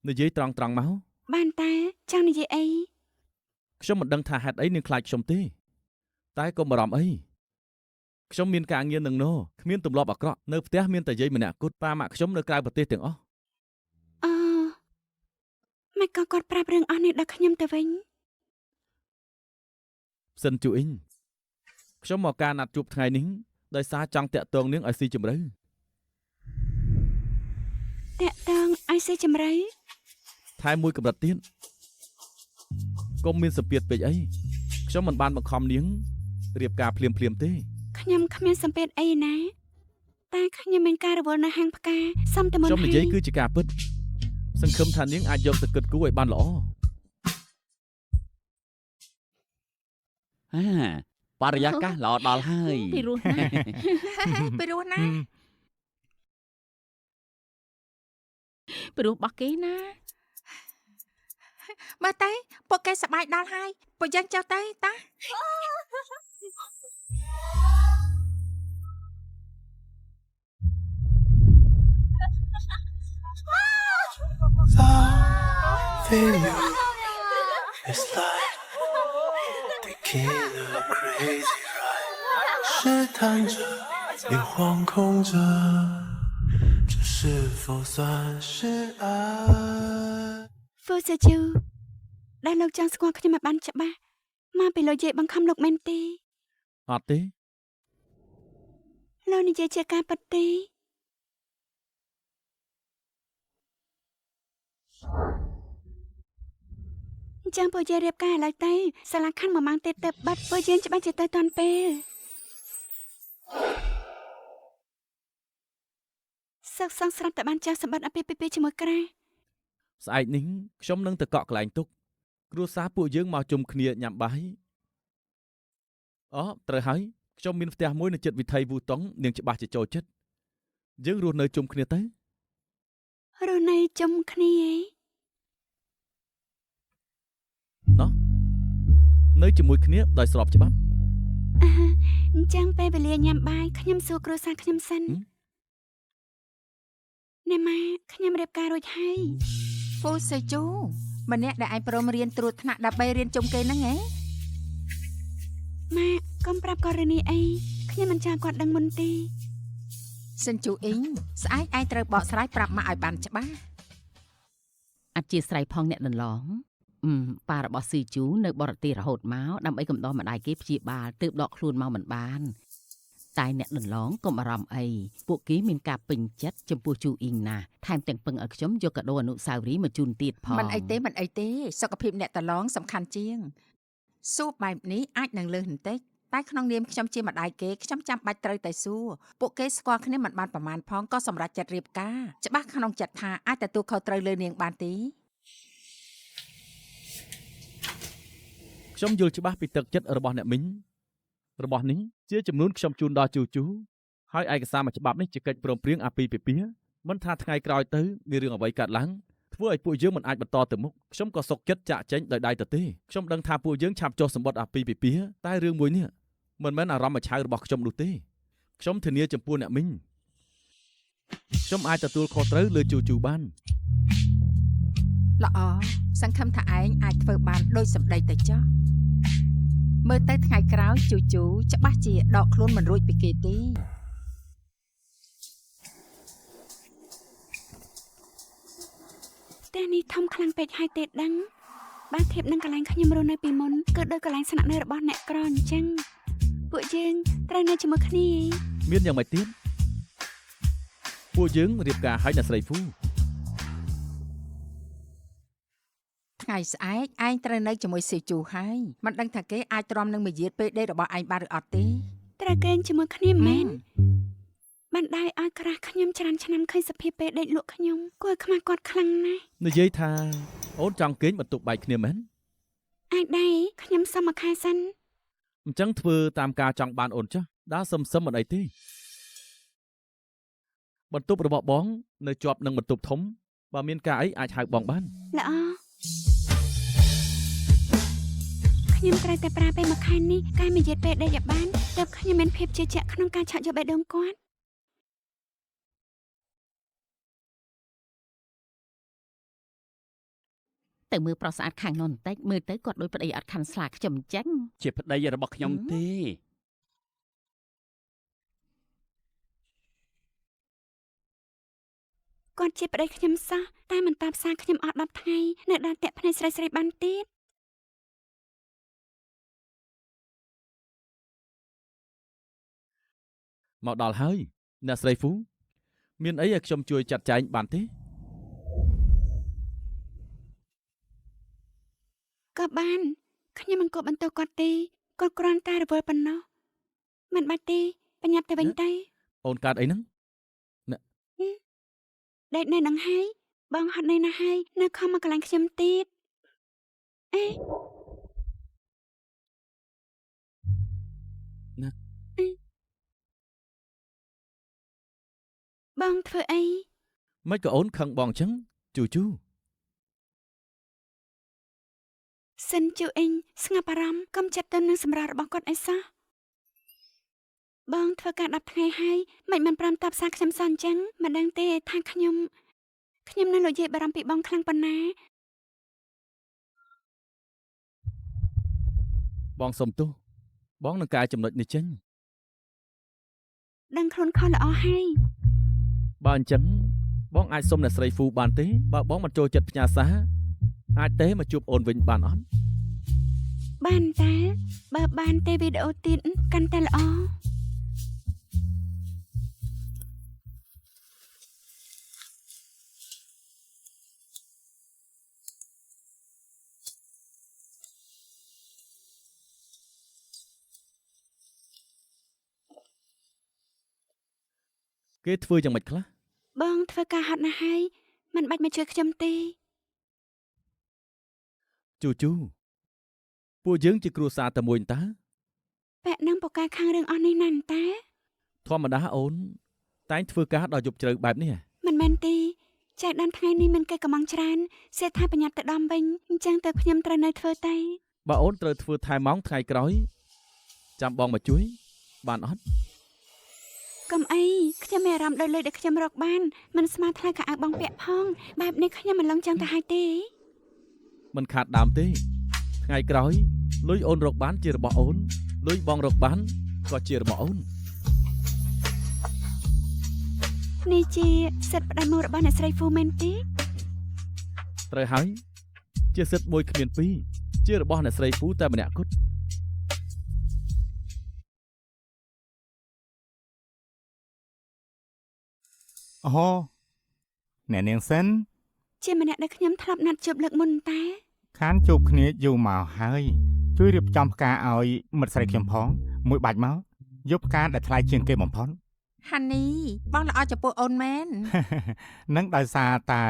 B: និយាយត្រង់មក
A: បានតែចង់និយាយអី
B: ខ្ញុំមិនដឹងថាហេតុអីនាងខ្លាចខ្ញុំទេតែកុំបារម្ភអីខ្ញុំមានការងារនឹងណូគ្មានទម្លាប់អាក្រក់នៅផ្ទះមានតែយាយម្នាក់គត់ប៉ាម៉ាក់ខ្ញុំនៅក្រៅប្រទេសទាំងអស់
A: មិនក៏គាត់ប្រាប់រឿងអស់នេះដល់ខ្ញុំទៅវិញ
B: សិនជូអ៊ីងខ្ញុំមកការណាត់ជួបថ្ងៃនេះដោយសារចង់តាក់ទងនាងឲ្យស៊ីជម្រៅ
A: តាក់តងឲ្យស៊ីជម្រៅ
B: ថែមមួយកម្រិតទៀតកុំមានសម្ពាធពេកអីខ្ញុំមិនបានបង្ខំនាងរៀបការភ្លាមទេ
A: ខ្ញុំគ្មានសម្ពាធអីណាតែខ្ញុំមានការរវល់នៅហាងផ្កាសុំតែមុន
B: ខ្ញុំនិយាយគឺជាការពិតសង្ឃឹមថានាងអាចយកទៅគិតគូរឲ្យបានល្អ
C: បរិយាកាសល្អដល់ហើយ
H: ពីរោះណាស់
D: ពីរោះណា
H: ពីរោះរបស់គេណា
D: មើលទៅពួកគេសប្បាយដល់ហើយពួកយើងចុះទៅតា
E: Loving you is like tequila crazy ride， 试探着也惶恐着，这是否算是爱？
A: ហ្វូសាជូដែលលោកចង់ស្គាល់ខ្ញុំឲ្យបានច្បាស់មកពីលោកនិយាយបង្ខំលោកមែនទេ
B: អត់ទេ
A: លោកនិយាយជាការពិតទេអញ្ចឹងពួកយើងរៀបការឥឡូវទៅសាលាខណ្ឌ1ម៉ោងទៀតទៅបាត់ពួកយើងច្បាស់ជាទៅតាន់ពេលសិក្សាស្រាប់តែបានចាស់សម្បត្តិអាពាហ៍ពិពាហ៍ជាមួយក្រាស់
B: ស្អែកនេះខ្ញុំនឹងទៅកក់កន្លែងទុកគ្រួសារពួកយើងមកជុំគ្នាញ៉ាំបាយអូត្រូវហើយខ្ញុំមានផ្ទះមួយនៅជិតវិថីវូតុងនាងច្បាស់ជាចូលចិត្តយើងរស់នៅជុំគ្នាទៅ
A: រស់នៅជុំគ្នា
B: ណោះនៅជាមួយគ្នាដោយស្របច្បាប់
A: អញ្ចឹងពេលវេលាញ៉ាំបាយខ្ញុំសួរគ្រួសារខ្ញុំសិនអ្នកម៉ាខ្ញុំរៀបការរួចហើយ
D: ហ្វូសាជូម្នាក់ដែលឯងព្រមរៀនត្រួតថ្នាក់ដើម្បីរៀនជុំគេហ្នឹងហ៎
A: ម៉ាកុំប្រាប់ករណីអីខ្ញុំមិនចង់គាត់ដឹងមុនទេ
D: សិនជូអ៊ីងស្អែកឯងត្រូវបកស្រាយប្រាប់ម៉ាក់ឲ្យបានច្បាស់
H: អធិស្ឋានផងអ្នកដន្លងប៉ារបស់ស៊ីជូនៅបរទេសរហូតមកដើម្បីកំដរម្ដាយគេព្យាបាលទើបដកខ្លួនមកមិនបានតែអ្នកដន្លងកុំអារម្មណ៍អីពួកគេមានការពេញចិត្តចំពោះជូអ៊ីងណាស់ថែមទាំងពឹងឲ្យខ្ញុំយកកាដូអនុស្សាវរីយ៍មកជូនទៀតផង
D: មិនអីទេសុខភាពអ្នកតឡងសំខាន់ជាងសួរបែបនេះអាចនឹងលើសបន្តិចតែក្នុងនាមខ្ញុំជាម្ដាយគេខ្ញុំចាំបាច់ត្រូវតែសួរពួកគេស្គាល់គ្នាមិនបានប្រមាណផងក៏សម្រេចចិត្តរៀបការច្បាស់ក្នុងចិត្តថាអាចទទួលខុសត្រូវលើនាងបានទេ
B: ខ្ញុំយល់ច្បាស់ពីទឹកចិត្តរបស់អ្នកមីងរបស់នេះជាចំនួនខ្ញុំជូនដល់ជូជូហើយឯកសារមួយច្បាប់នេះជាកិច្ចព្រមព្រៀងអាពាហ៍ពិពាហ៍មិនថាថ្ងៃក្រោយទៅមានរឿងអ្វីកើតឡើងធ្វើឲ្យពួកយើងមិនអាចបន្តទៅមុខខ្ញុំក៏សុខចិត្តចាក់ចែងដោយដៃទៅទេខ្ញុំដឹងថាពួកយើងឆាប់ចុះសម្បត្តិអាពាហ៍ពិពាហ៍តែរឿងមួយនេះមិនមែនអារម្មណ៍មួយឆៅរបស់ខ្ញុំនោះទេខ្ញុំធានាចំពោះអ្នកមីងខ្ញុំអាចទទួលខុសត្រូវលើជូជូបាន
D: ល្អសង្ឃឹមថាឯងអាចធ្វើបានដូចសម្ដីទៅចុះមើលទៅថ្ងៃក្រោយជូជូច្បាស់ជាដកខ្លួនមិនរួចពីគេទេ
A: ផ្ទះនេះធំខ្លាំងពេកហើយទេដឹងបើធៀបនឹងកន្លែងខ្ញុំរស់នៅពីមុនគឺដូចកន្លែងស្នាក់នៅរបស់អ្នកក្រអញ្ចឹងពួកយើងត្រូវនៅជាមួយគ្នា
B: មានយ៉ាងម៉េចទៀតពួកយើងរៀបការឲ្យអ្នកស្រីហ្វូ
D: ថ្ងៃស្អែកឯងត្រូវនៅជាមួយសេជូហើយមិនដឹងថាគេអាចទ្រាំនឹងមាយាទពេលដេករបស់ឯងបានឬអត់ទេ
A: ត្រូវកេងជាមួយគ្នាមែនបានដៃឲ្យក្រាស់ខ្ញុំច្រើនឆ្នាំឃើញសភាពពេលដេកលក់ខ្ញុំគួរខ្មាស់គាត់ខ្លាំងណាស់
B: និយាយថាអូនចង់គេងបន្ទប់បែកគ្នាមែន
A: អាចដែរខ្ញុំសុំមួយខែសិន
B: អញ្ចឹងធ្វើតាមការចង់បានអូនចុះដើរសឹមមិនអីទេបន្ទប់របស់បងនៅជាប់នឹងបន្ទប់ធំបើមានការអីអាចហៅបងបាន
A: ល្អខ្ញុំត្រូវតែប្រើពេលមួយខែនេះការមាយាទពេលដេកឲ្យបានទើបខ្ញុំមានភាពជឿជាក់ក្នុងការឆក់យកបេះដូងគាត់
H: ទៅមើលប្រុសស្អាតខាងនោះបន្តិចមើលទៅគាត់ដូចប្តីអត់ខាន់ស្លាខ្ញុំអញ្ចឹង
C: ជាប្តីរបស់ខ្ញុំទេ
A: គាត់ជាប្តីខ្ញុំសោះតែមិនតាប់សារខ្ញុំអត់10ថ្ងៃនៅដល់តាក់ភ្នែកស្រីៗបានទៀត
B: មកដល់ហើយអ្នកស្រីហ្វូមានអីឲ្យខ្ញុំជួយចាត់ចែងបានទេ
A: ក៏បានខ្ញុំមិនគប់បន្ទោសគាត់ទេគាត់គ្រាន់តែរវល់ប៉ុណ្ណោះមិនបាច់ទេបញ្ញាប់ទៅវិញទៅ
B: អូនកើតអីហ្នឹង
A: ដេកនៅនឹងហើយបងហត់នៅណាហើយនៅខំមកកន្លែងខ្ញុំទៀតអេ
B: ណា
A: បងធ្វើអី
B: មិនក៏អូនខឹងបងអញ្ចឹងជូជូ
A: សិនជូអ៊ីងស្ងាប់អារម្មណ៍កុំចិត្តទៅនឹងសម្រាប់របស់គាត់អីសោះបងធ្វើការ10ថ្ងៃហើយមិនបានប្រាំតាប់សារខ្ញុំសោះអញ្ចឹងមិនដឹងទេថាខ្ញុំនៅលោកយាយបារម្ភពីបងខ្លាំងប៉ុណ្ណា
B: បងសុំទោសបងនឹងកែចំណុចនេះចេញ
A: ដឹងខ្លួនខុសល្អហើយ
B: បើអញ្ចឹងបងអាចសុំអ្នកស្រីហ្វូបានទេបើបងមិនចូលចិត្តផ្ញើសារអាចទេមកជួបអូនវិញបានអត់
A: បានតែបើបានទេវីដេអូទៀតកាន់តែល្អ
B: គេធ្វើយ៉ាងម៉េចខ្លះ
A: បងធ្វើការហត់ណាស់ហើយមិនបាច់មកជួយខ្ញុំទេ
B: ជូពួកយើងជាគ្រួសារតែមួយតើ
A: ពាក់នឹងពូកែខាងរឿងអស់នេះណាស់តា
B: ធម្មតាអូនតែងធ្វើការដល់យប់ជ្រៅបែបនេះ
A: មិនមែនទេចែកដានថ្ងៃនេះមិនគេកំងច្រើនសេថាបញ្ញាប់ទៅដំវិញអញ្ចឹងទៅខ្ញុំត្រូវនៅធ្វើតែ
B: បើអូនត្រូវធ្វើថែម៉ោងថ្ងៃក្រោយចាំបងមកជួយបានអត់
A: កុំអីខ្ញុំមានអារម្មណ៍ដូចលុយដែលខ្ញុំរកបានមិនស្មើថ្លៃកៅអៅបងពាក់ផងបែបនេះខ្ញុំមិនឡងចឹងទៅហើយទេ
B: មិនខាតដើមទេថ្ងៃក្រោយលុយអូនរកបានជារបស់អូនលុយបងរកបានក៏ជារបស់អូន
A: នេះជាសិទ្ធិផ្ដាច់មុខរបស់អ្នកស្រីហ្វូមែនទេ
B: ត្រូវហើយជាសិទ្ធិមួយគ្មានពីរជារបស់អ្នកស្រីហ្វូតែម្នាក់គត់
F: អូអ្នកនាងសិន
A: ជាម្នាក់ដែលខ្ញុំធ្លាប់ណាត់ជួបលើកមុនតែ
F: ខានជួបគ្នាយូរមកហើយជួយរៀបចំផ្កាឲ្យមិត្តស្រីខ្ញុំផងមួយបាច់មកយកផ្កាដែលថ្លៃជាងគេបំផុត
D: ហានីបងល្អចំពោះអូនមែន
F: នឹងដោយសារតែ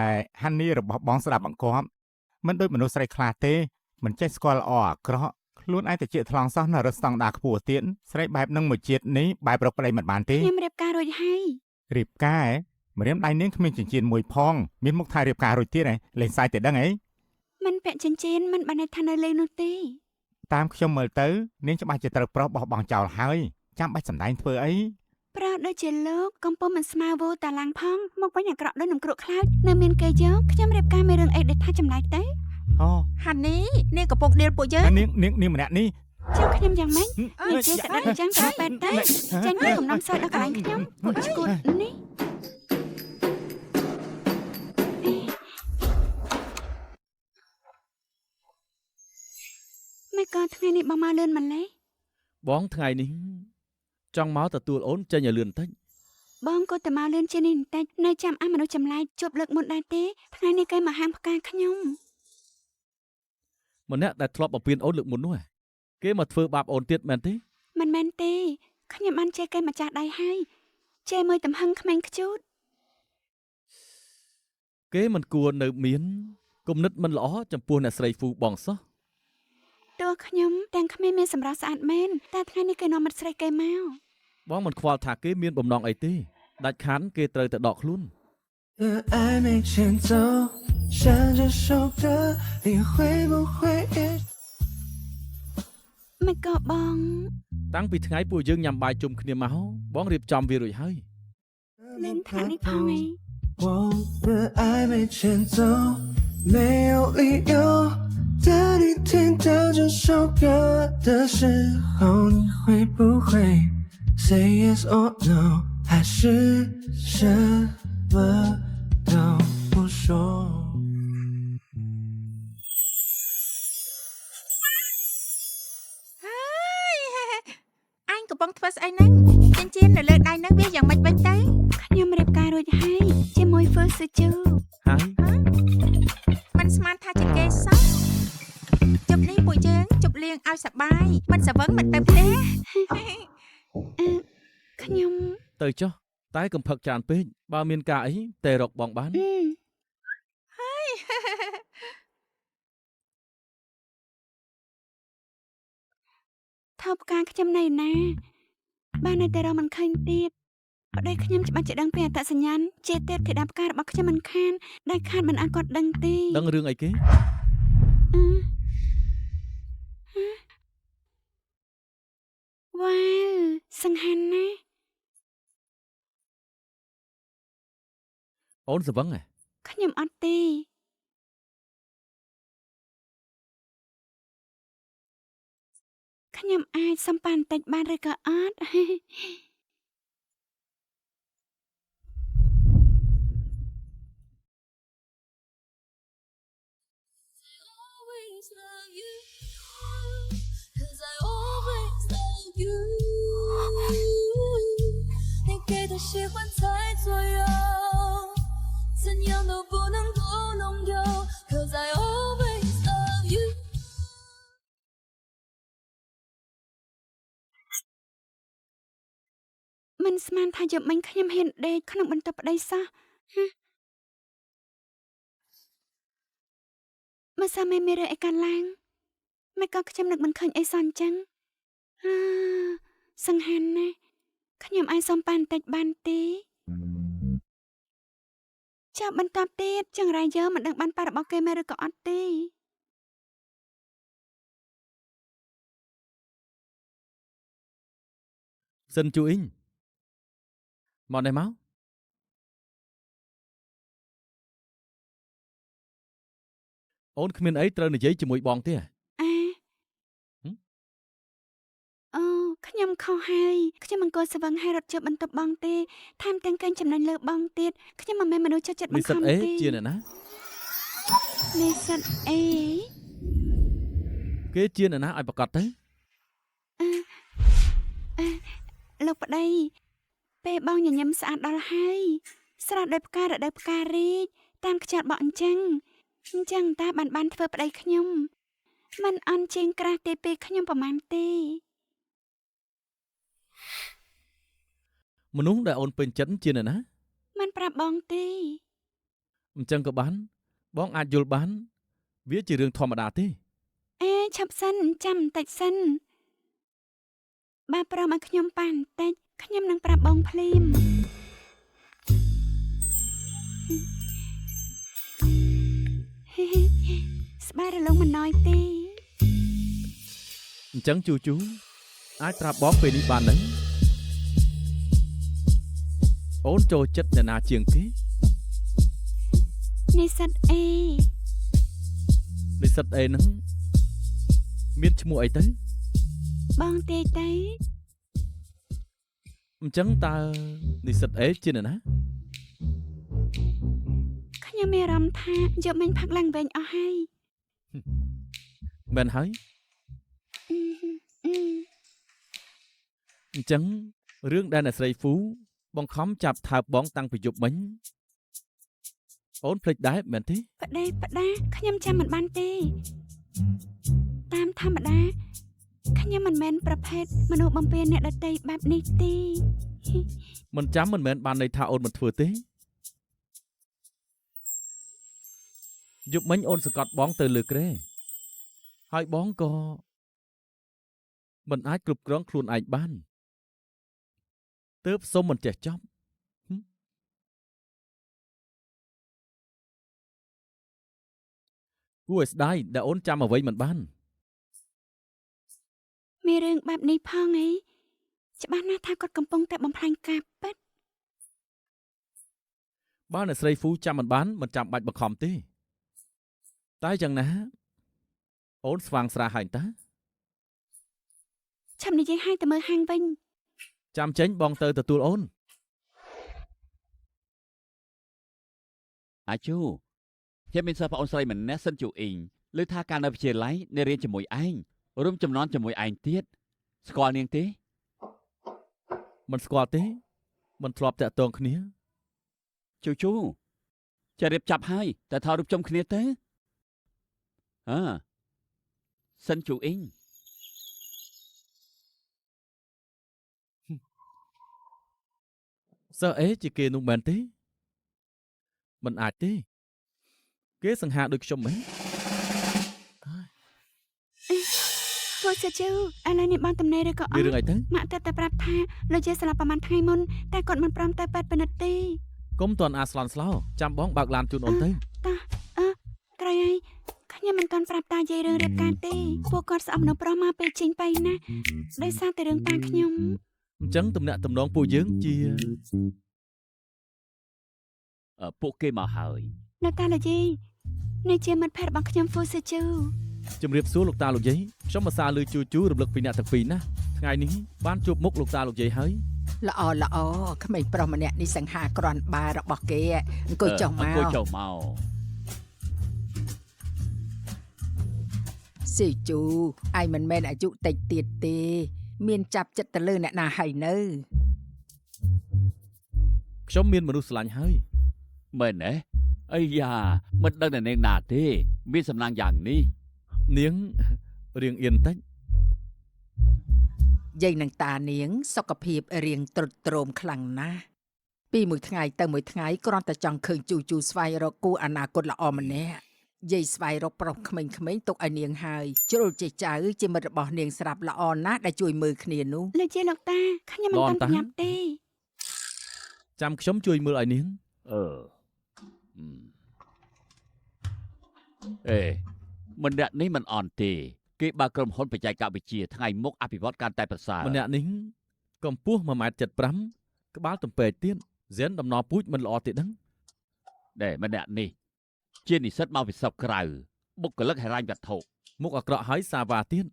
F: ហានីរបស់បងស្ដាប់បង្គាប់មិនដូចមនុស្សស្រីខ្លះទេមិនចេះស្គាល់ល្អអាក្រក់ខ្លួនឯងតែជាថ្លង់សោះនៅរស្តង់ដារខ្ពស់ទៀតស្រីបែបនឹងមួយជាតិនេះបែបរកប្តីមិនបានទេ
A: ខ្ញុំរៀបការរួចហើយ
F: រៀបការម្រាមដៃនាងគ្មានចិញ្ចៀនមួយផងមានមុខថារៀបការរួចទៀតលេងសាយតែដឹងអី
A: មិនពាក់ចិញ្ចៀនមិនបានន័យថានៅលេងនោះទេ
F: តាមខ្ញុំមើលទៅនាងច្បាស់ជាត្រូវប្រុសបោះបង់ចោលហើយចាំបាច់សម្ដែងធ្វើអី
A: ប្រោដូចជាលោកកំពុងមិនស្មើវោតាឡាំងផងមកវិញអាក្រក់ដូចនឹងគ្រក់ខ្លោចនៅមានគេយកខ្ញុំរៀបការមានរឿងអីដែលថាចម្លែកទៅ
F: អូ
D: ហានីនាងកំពុងដៀលពួកយើង
F: នាងម្នាក់នេះ
A: ចាំខ្ញុំយ៉ាងម៉េចនិយាយតែដល់អញ្ចឹងក៏បែបតែចាញ់ពីកំណំសោយដល់កន្លែងខ្ញុំពួកឈួតនេះមិនក៏ថ្ងៃនេះបងមកលឿនម្លេះ
B: បងថ្ងៃនេះចង់មកទទួលអូនចេញឲ្យលឿនតិច
A: បងក៏ទៅមកលឿនជាងនេះបន្តិចនៅចាំអាមនុស្សចម្លែកជួបលើកមុនដែរទេថ្ងៃនេះគេមកហាងផ្កាខ្ញុំ
B: ម្នាក់ដែលធ្លាប់បំពេញអូនលើកមុននោះគេមកធ្វើបាបអូនទៀតមែនទេ
A: មិនមែនទេខ្ញុំបានចេះគេម្ចាស់ដៃហើយចេះមើលទំហឹងក្មេងខ្ជូត
B: គេមិនគួរនៅមានគំនិតមិនល្អចំពោះអ្នកស្រីហ្វូបងសោះ
A: តួខ្ញុំទាំងក្មេងមានសម្រស់ស្អាតមែនតែថ្ងៃនេះគេនាំមិត្តស្រីគេមក
B: បងមិនខ្វល់ថាគេមានបំណងអីទេដាច់ខានគេត្រូវតែដកខ្លួន
E: 的暧昧前奏，像这首歌，你会不会也？
A: មិនក៏បង
B: តាំងពីថ្ងៃពួកយើងញ៉ាំបាយជុំគ្នាមកបងរៀបចំវារួចហើយ
A: នឹងថានេះផងឯង
E: 我的暧昧前奏，没有理由。当你听到这首歌的时候，你会不会 say yes or no？还是什么都不说？
D: អញកំពុងធ្វើស្អីហ្នឹងចិញ្ចៀននៅលើដៃហ្នឹងវាយ៉ាងម៉េចវិញទៅ
A: ខ្ញុំរៀបការរួចហើយជាមួយហ្វឺស៊ឺជូ
B: ហើយ
D: មិនស្មានថាជាគេសោះជប់នេះពួកយើងជប់លៀងឲ្យសប្បាយមិនសវឹងមិនទៅផ្ទះ
A: ខ្ញុំ
B: ទៅចុះតែកុំផឹកចានពេកបើមានការអីតែរកបងបាន
A: ថោផ្កាខ្ញុំនៅណាបាននៅតែរកមិនឃើញទៀតអត់ដែលខ្ញុំច្បាស់ជាដឹងពីអត្តសញ្ញាណជាទេពធីតាផ្ការបស់ខ្ញុំមិនខានដែលខានមិនអាចគាត់ដឹងទេ
B: ដឹងរឿងអីគេ
A: អ វ៉ាវសង្ហាណាស់
B: អូនស្វឹងហ៎
A: ខ្ញុំអត់ទេខ្ញុំអាចសំប៉ាបន្តិចបានឬក៏អត់
G: always love you, 'cause I always love you. 你给的喜欢才左右，怎样都不能够弄丢， 'cause I always love you.
A: មិនស្មានថាយប់មិញខ្ញុំហ៊ានដេកក្នុងបន្ទប់ប្តីសោះមកសាមេមានរឿងអីកើតឡើងមិនក៏ខ្ញុំនឹកមិនឃើញអីសោះអញ្ចឹងសង្ហាណាស់ខ្ញុំអាចសុំប៉ាបន្តិចបានទេចាប់បន្តទៀតចង្រៃយើមិនដឹងបានប៉ារបស់គេមែនឬក៏អត់ទេ
B: សិនជូអ៊ីងមកនេះមកអូនគ្មានអីត្រូវនិយាយជាមួយបងទេ
A: អូខ្ញុំខុសហើយខ្ញុំមិនគួរស្វឹងហើយរត់ជិះបន្ទប់បងទេថែមទាំងកេងចំណេញលើបងទៀតខ្ញុំមិនមែនមនុស្សចិត្ត
B: និ
A: បង្ខ
B: ស្សិត
A: ំ
B: អេ
A: ទេ
B: ជាអ្នកណា
A: និស្សិតអេ
B: គេជាអ្នកណាឲ្យប្រកាសទៅ
A: លោកប្តីពេលបងញញឹមស្អាតដល់ហើយស្រស់ដោយផ្ការដោយផ្ការីកតាមខ្យល់បក់អញ្ចឹងតាបានធ្វើប្តីខ្ញុំមិនអន់ជាងក្រាស់ទេពេលខ្ញុំប្រមាណទេ
B: មនុស្សដែលអូនពេញចិត្តជាអ្នកណា
A: មិនប្រាប់បងទេ
B: អញ្ចឹងក៏បានបងអាចយល់បានវាជារឿងធម្មតាទេ
A: អេឆាប់សិនចាំបន្តិចសិនបើប្រមឲ្យខ្ញុំប៉ាបន្តិចខ្ញុំនឹងប្រាប់បងភ្លាម ស្បែករលងមិនណយទេ
B: អញ្ចឹងជូអាចប្រាប់បងពេលនេះបានហ្នឹងអូនចូលចិត្តអ្នកណាជាងគេ
A: និស្សិតអេ
B: និស្សិតអេហ្នឹងមានឈ្មោះអីទៅ
A: បងទេទៅ
B: អញ្ចឹងតើនិស្សិតអេជាអ្នកណា
A: ខ្ញុំមានអារម្មណ៍ថាយកមិញផឹកឡើងវិញអស់ហើយ
B: មែនហើយអញ្ចឹងរឿងដែលអ្នកស្រីហ្វូបង្ខំចាប់ថើបបងតាំងពីយប់មិញអូនភ្លេចដែរមែនទេ
A: ប្តីខ្ញុំចាំមិនបានទេតាមធម្មតាខ្ញុំមិនមែនប្រភេទមនុស្សបំពេញអ្នកដទៃបែបនេះទេ
B: មិនចាំមិនមែនបានន័យថាអូនមិនធ្វើទេយប់មិញអូនសង្កត់បងទៅលើគ្រែហើយបងក៏មិនអាចគ្រប់គ្រងខ្លួនឯងបានទើបសុំមិនចេះចប់គួរឲ្យស្ដាយដែលអូនចាំអ្វីមិនបាន
A: មានរឿងបែបនេះផងអីច្បាស់ណាស់ថាគាត់កំពុងតែបំផ្លាញការពិត
B: បើអ្នកស្រីហ្វូចាំមិនបានមិនចាំបាច់បង្ខំទេតែយ៉ាងណាអូនស្វាងស្រាហើយតា
A: ឆាប់និយាយឲ្យទៅមើលហាងវិញ
B: ចាំចេញបងទៅទទួលអូន
C: អាជូខ្ញុំមានសិស្សប្អូនស្រីម្នាក់សិនជូអ៊ីងលើថាការនៅវិទ្យាល័យនៅរៀនជាមួយឯងរួមចំណន់ជាមួយឯងទៀតស្គាល់នាងទេ
B: មិនស្គាល់ទេមិនធ្លាប់តាក់ទងគ្នា
C: ជូចារៀបចាប់ហើយតែថតរូបជុំគ្នាទៅសិនជូអ៊ីង
B: សិស្សអេជាគេនោះមែនទេមិនអាចទេគេសង្ហាដូចខ្ញុំមែន
A: ពួកសាជូឥឡូវនេះបងតំណេរឬក៏អ
B: មាន
A: ត់
B: រឿងអីទៅ
A: ម៉ាក់តែប្រាប់ថាលោកយាយស្លាប់ប្រហែលថ្ងៃមុនតែគាត់មិនព្រមទៅប៉ែតពិនិត្យទេ
B: កុំតន់អាស្លន់ស្លោចាំបងបើកឡានជូនអូនទៅ
A: ក្រោយហើយ ខ្ញុំមិនទាន់ប្រាប់តាយាយរឿងរៀបការទេពួកគាត់ស្អប់មនុស្សប្រុសមកពេលចេញទៅណាដោយសារតែរឿងតាខ្ញុំ
B: អញ្ចឹងទំនាក់ទំនងពួកយើងជា
C: ពួកគេមកហើយ
A: នៅតាលោកយាយនេះជាមិត្តភក្តិរបស់ខ្ញុំហ្វូស៊ឺជូ
B: ជំរាបសួរលោកតាលោកយាយខ្ញុំមកសារលើជូជូរំលឹកពីអ្នកទាំងពីរណាថ្ងៃនេះបានជួបមុខលោកតាលោកយាយហើយ
I: ល្អក្មេងប្រុសម្នាក់នេះសង្ហាក្រាន់បារបស់គេអង្គុយចុះមក
C: អង្គុយចុះមក
I: ស៊ីជូឯងមិនមែនអាយុតិចទៀតទេមានចាប់ចិត្តទៅលើអ្នកណាហើយនៅ
B: ខ្ញុំមានមនុស្សស្រឡាញ់ហើយ
C: មែនទេអីយ៉ាមិនដឹងតែនាងណាទេមានសំណាងយ៉ាងនេះ
B: នាងរៀងអៀនតិច
I: យាយនឹងតានាងសុខភាពរៀងទ្រុឌទ្រោមខ្លាំងណាស់ពីមួយថ្ងៃទៅមួយថ្ងៃគ្រាន់តែចង់ឃើញជូជូស្វែងរកគូអនាគតល្អម្នាក់យាយស្វែងរកប្រុសក្មេងៗទុកឲ្យនាងហើយជ្រុលជាចៅជាមិត្តរបស់នាងស្រាប់ល្អណាស់ដែលជួយមើលគ្នានោះ
A: លោកយាយលោកតាខ្ញុំមិនទាន់ប្រញាប់ទេ
B: ចាំខ្ញុំជួយមើលឲ្យនាង
C: ម្នាក់នេះមិនអន់ទេគេបើក្រុមហ៊ុនបច្ចេកវិទ្យាថ្ងៃមុខអភិវឌ្ឍកាន់តែប្រសើរ
B: ម្នាក់នេះកម្ពស់ 1.75 ម៉ែត្រក្បាលទំពេកទៀតហ្សែនដំណពូជមិនល្អទេដឹង
C: ដែលម្នាក់នេះជានិស្សិតមកវិស័យក្រៅបុគ្គលិកហិរញ្ញវត្ថុ
B: មុខអាក្រក់ហើយសាវ៉ាទៀត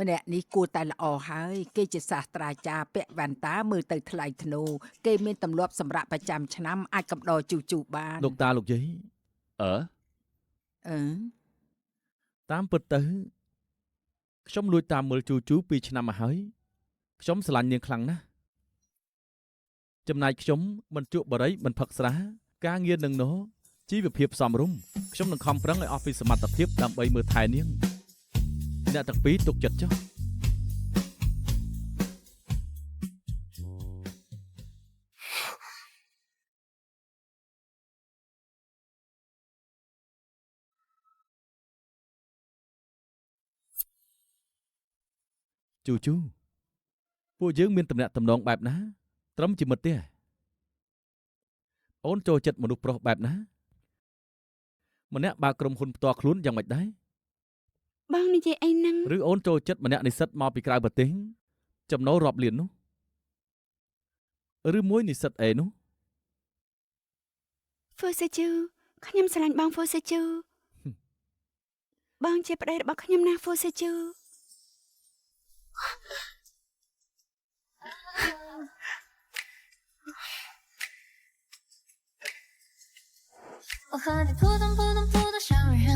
B: ម្
I: នាក់នេះគួរតែល្អហើយគេជាសាស្ត្រាចារ្យពាក់វ៉ាន់តាមើលទៅថ្លៃធ្នូគេមានទម្លាប់សម្រាប់ប្រចាំឆ្នាំអាចកំដរជូបាន
B: លោកតាលោកយាយ តាមពិតទៅខ្ញុំលួចតាមមើលជូ2ឆ្នាំមកហើយខ្ញុំស្រឡាញ់នាងខ្លាំងណាស់ចំណែកខ្ញុំមិនជក់បរិយមិនផឹកស្រាការងារនឹងណោជីវភាពសមរម្យខ្ញុំនឹងខំប្រឹងឲ្យអស់ពីសមត្ថភាពដើម្បីមើលថែនាងអ្នកទាំងពីរទុកចិត្តចុះជូពួកយើងមានតំណែងតំណងបែបណាត្រឹមជាមិត្តទេអូនចូលចិត្តមនុស្សប្រុសបែបណាម្នាក់បើក្រុមហ៊ុនផ្ទាល់ខ្លួនយ៉ាងម៉េចដែរ
A: បងនិយាយអីហ្នឹង
B: ឬអូនចូលចិត្តម្នាក់និស្សិតមកពីក្រៅប្រទេសចំណូលរាប់លាននោះឬមួយនិស្សិតអេនោះ
A: ហ្វូស៊ឺជូខ្ញុំស្រឡាញ់បងហ្វូស៊ឺជូបងជាប្តីរបស់ខ្ញុំណាហ្វូស៊ឺជូ
G: 我和你扑通扑通扑通像人，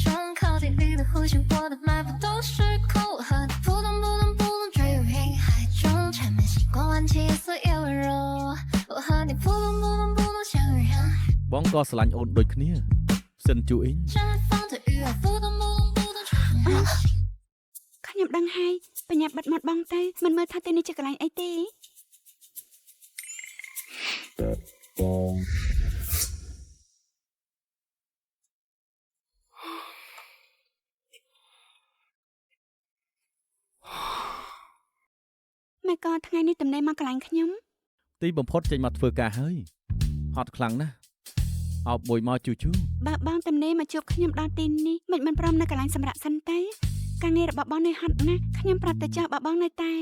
G: 胸靠地你的呼吸，我的脉搏都是空。我和你扑通扑通扑通坠入云海中，缠绵星光万起，夜色也温柔。我和你扑通扑通扑通像人，
B: បងក៏ស្រឡាញ់អូនដូចគ្នាសិនជូអ៊ីង
G: 绽放的雨儿扑通扑通扑通传来。
A: ខ្ញុំដឹងហើយបញ្ញាប់បាត់មាត់បងទៅមិនមើលថាទីនេះជាកន្លែងអីទេ ម៉ែក៏ថ្ងៃនេះតំណែងមកកន្លែងខ្ញុំ
B: ទីបំផុតចេញមកធ្វើការហើយហត់ខ្លាំងណាស់អោបមួយមកជូ
A: បើបងតំណែងមកជួបខ្ញុំដល់ទីនេះមិនព្រមនៅកន្លែងសម្រាប់សិនទៅការងាររបស់បងនៅហត់ណាស់ខ្ញុំប្រាប់ទៅចោះបើបងនៅតែ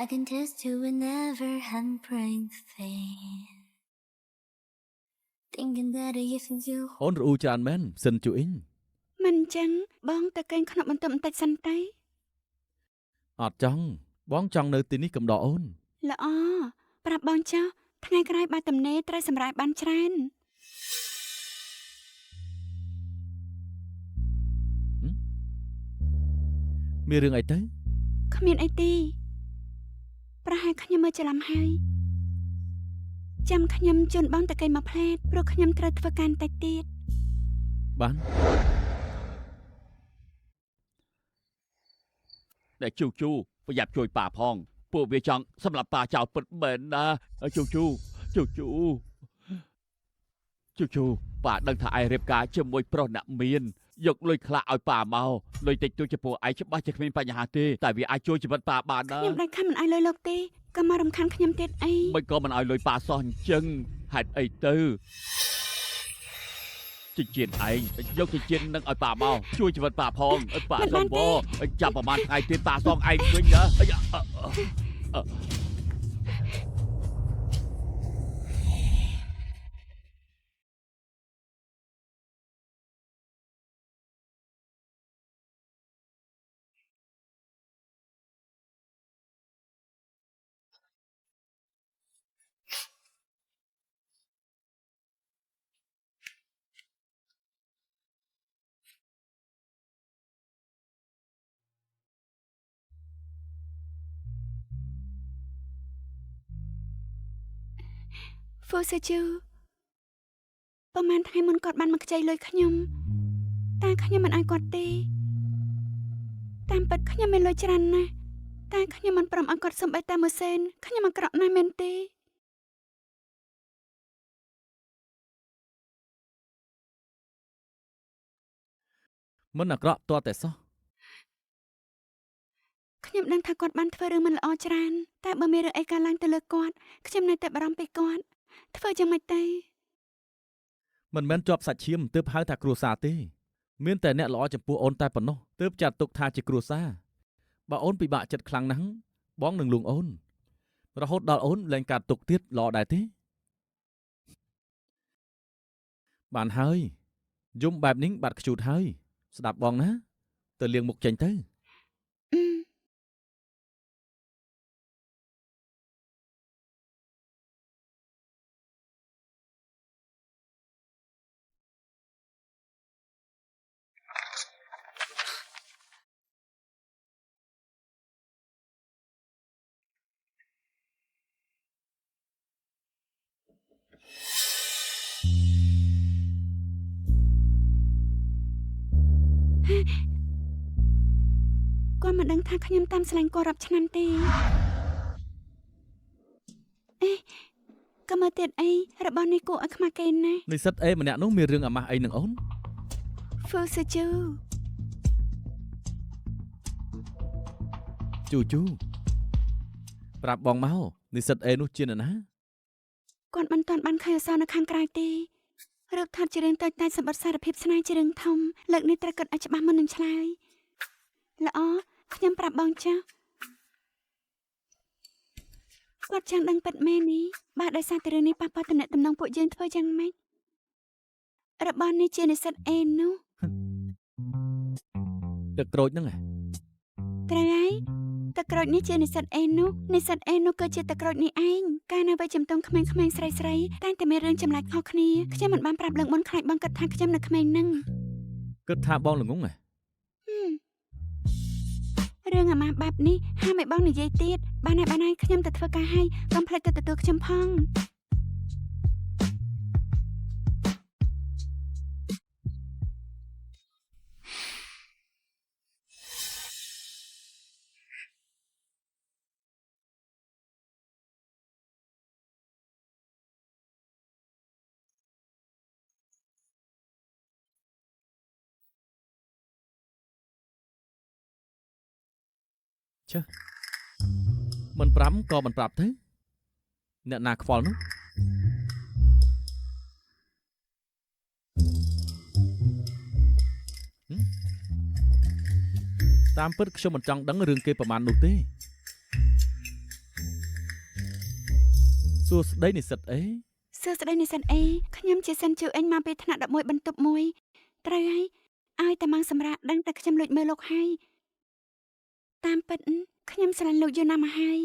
G: I can taste you whenever I'm praying faith. Thinking that if you
B: អូនរអ៊ូច្រើនមែនសិនជូអ៊ីង
A: មិនអញ្ចឹងបងទៅកេងក្នុងបន្ទប់បន្តិចសិនទៅ
B: អត់ចង់បងចង់នៅទីនេះកំដរអូន
A: ល្អប្រាប់បងចោះថ្ងៃក្រោយបើតំណែងត្រូវសម្រាប់បានច្រើន
B: មានរឿងអីទៅ
A: គ្មានអីទេប្រហែលខ្ញុំមើលច្រឡំហើយចាំខ្ញុំជូនបងទៅកេងមកផ្លែតព្រោះខ្ញុំត្រូវធ្វើការតិចទៀត
B: បាន
C: ដែលជូប្រយ័ត្នជួយប៉ាផងពួកវាចង់សម្រាប់ប៉ាចោលពិតមែនណាជូប៉ាដឹងថាឯងរៀបការជាមួយប្រុសអ្នកមានយកលុយខ្លះឲ្យប៉ាមកលុយតិចតួចចំពោះឯងច្បាស់ជាគ្មានបញ្ហាទេតែវាអាចជួយជីវិតប៉ាបានណា
A: ខ្ញុំដាច់ខាត់មិនឲ្យលុយលោកទេក៏មករំខានខ្ញុំទៀតអី
C: មិនក៏មិនឲ្យលុយប៉ាសោះអញ្ចឹងហេតុអីទៅ ចិញ្ចៀនឯងយកចិញ្ចៀននឹងឲ្យប៉ាមកជួយជីវិតប៉ាផងប៉ាសុំបងចាប់ប្រហែលថ្ងៃទៀតប៉ាសងឯងវិញណា
A: ហ្វូសេជូប្រហែលថ្ងៃមុនគាត់បានមកខ្ចីលុយខ្ញុំតែខ្ញុំមិនឲ្យគាត់ទេតាមពិតខ្ញុំមានលុយច្រើនណាស់តែខ្ញុំមិនព្រមឲ្យគាត់សុំបីតែមួយសេនខ្ញុំអាក្រក់ណាស់មែនទេ
B: មិនអាក្រក់ទាល់តែសោះ
A: ខ្ញុំដឹងថាគាត់បានធ្វើរឿងមិនល្អច្រើនតែបើមានរឿងអីកើតឡើងទៅលើគាត់ខ្ញុំនៅតែបារម្ភពីគាត់ធ្វើយ៉ាងម៉េចទៅ
B: មិនមែនជាប់សាច់ឈាមទើបហៅថាគ្រួសារទេមានតែអ្នកល្អចំពោះអូនតែប៉ុណ្ណោះទើបចាត់ទុកថាជាគ្រួសារបើអូនពិបាកចិត្តខ្លាំងណាស់បងនឹងលួងអូនរហូតដល់អូនលែងកាត់ទុកទៀតល្អដែរទេបានហើយយំបែបនេះបាត់ខ្ជូតហើយស្ដាប់បងណាទៅលាងមុខចេញទៅ
A: គាត់មិនដឹងថាខ្ញុំតាមស្លាញ់គាត់រាប់ឆ្នាំទេអេក៏មកទៀតអីរបស់នេះគួរឲ្យខ្មាស់គេណាស់
B: និស្សិតអេម្នាក់នោះមានរឿងអាម៉ាស់អីនឹងអូន
A: ហ្វូសេជូ
B: ជូជូប្រាប់បងមកនិស្សិតអេនោះជានរណា
A: គាត់មិនទាន់បានឃើញអក្សរនៅខាងក្រៅទេរូបថតជារឿងតូចតាចសម្បត្តិសារភាពស្នេហ៍ជារឿងធំលើកនេះត្រូវគិតឲ្យច្បាស់មុននឹងឆ្លើយល្អខ្ញុំប្រាប់បងចាស់គាត់ចង់ដឹងពិតមែននេះបើដោយសារតែរឿងនេះប៉ះពាល់តំណែងតំណងពួកយើងធ្វើយ៉ាងម៉េចរបស់នេះជានិស្សិតអេនោះ
B: ទឹកក្រូចហ្នឹង
A: ត្រូវហើយទឹកក្រូចនេះជានិស្សិតអេនោះនិស្សិតអេនោះគឺជាទឹកក្រូចនេះឯងកាលនៅវ័យជំទង់ក្មេងៗស្រីៗតែងតែមានរឿងចម្លែកខុសគ្នាខ្ញុំមិនបានប្រាប់លើកមុនខ្លាចបងគិតថាខ្ញុំនៅក្មេងហ្នឹង
B: គិតថាបងល្ងង
A: រឿងអាម៉ាស់បែបនេះហាមឲ្យបងនិយាយទៀតបានហើយខ្ញុំទៅធ្វើការហើយកុំភ្លេចទៅទទួលខ្ញុំផង
B: មិនប្រាំក៏មិនប្រាប់ទៅអ្នកណាខ្វល់នោះតាមពិតខ្ញុំមិនចង់ដឹងរឿងគេប្រមាណនោះទេសួស្ដីនិស្សិតអេ
A: សួស្ដីនិស្សិតអេខ្ញុំជាសិនជឿអញមកពីថ្នាក់11បន្ទប់1ត្រូវហើយឲ្យតែមកសម្រាប់ដឹងតែខ្ញុំលួចមើលលោកហើយតាមពិតខ្ញុំស្រឡាញ់លោកយូរណាស់មកហើយ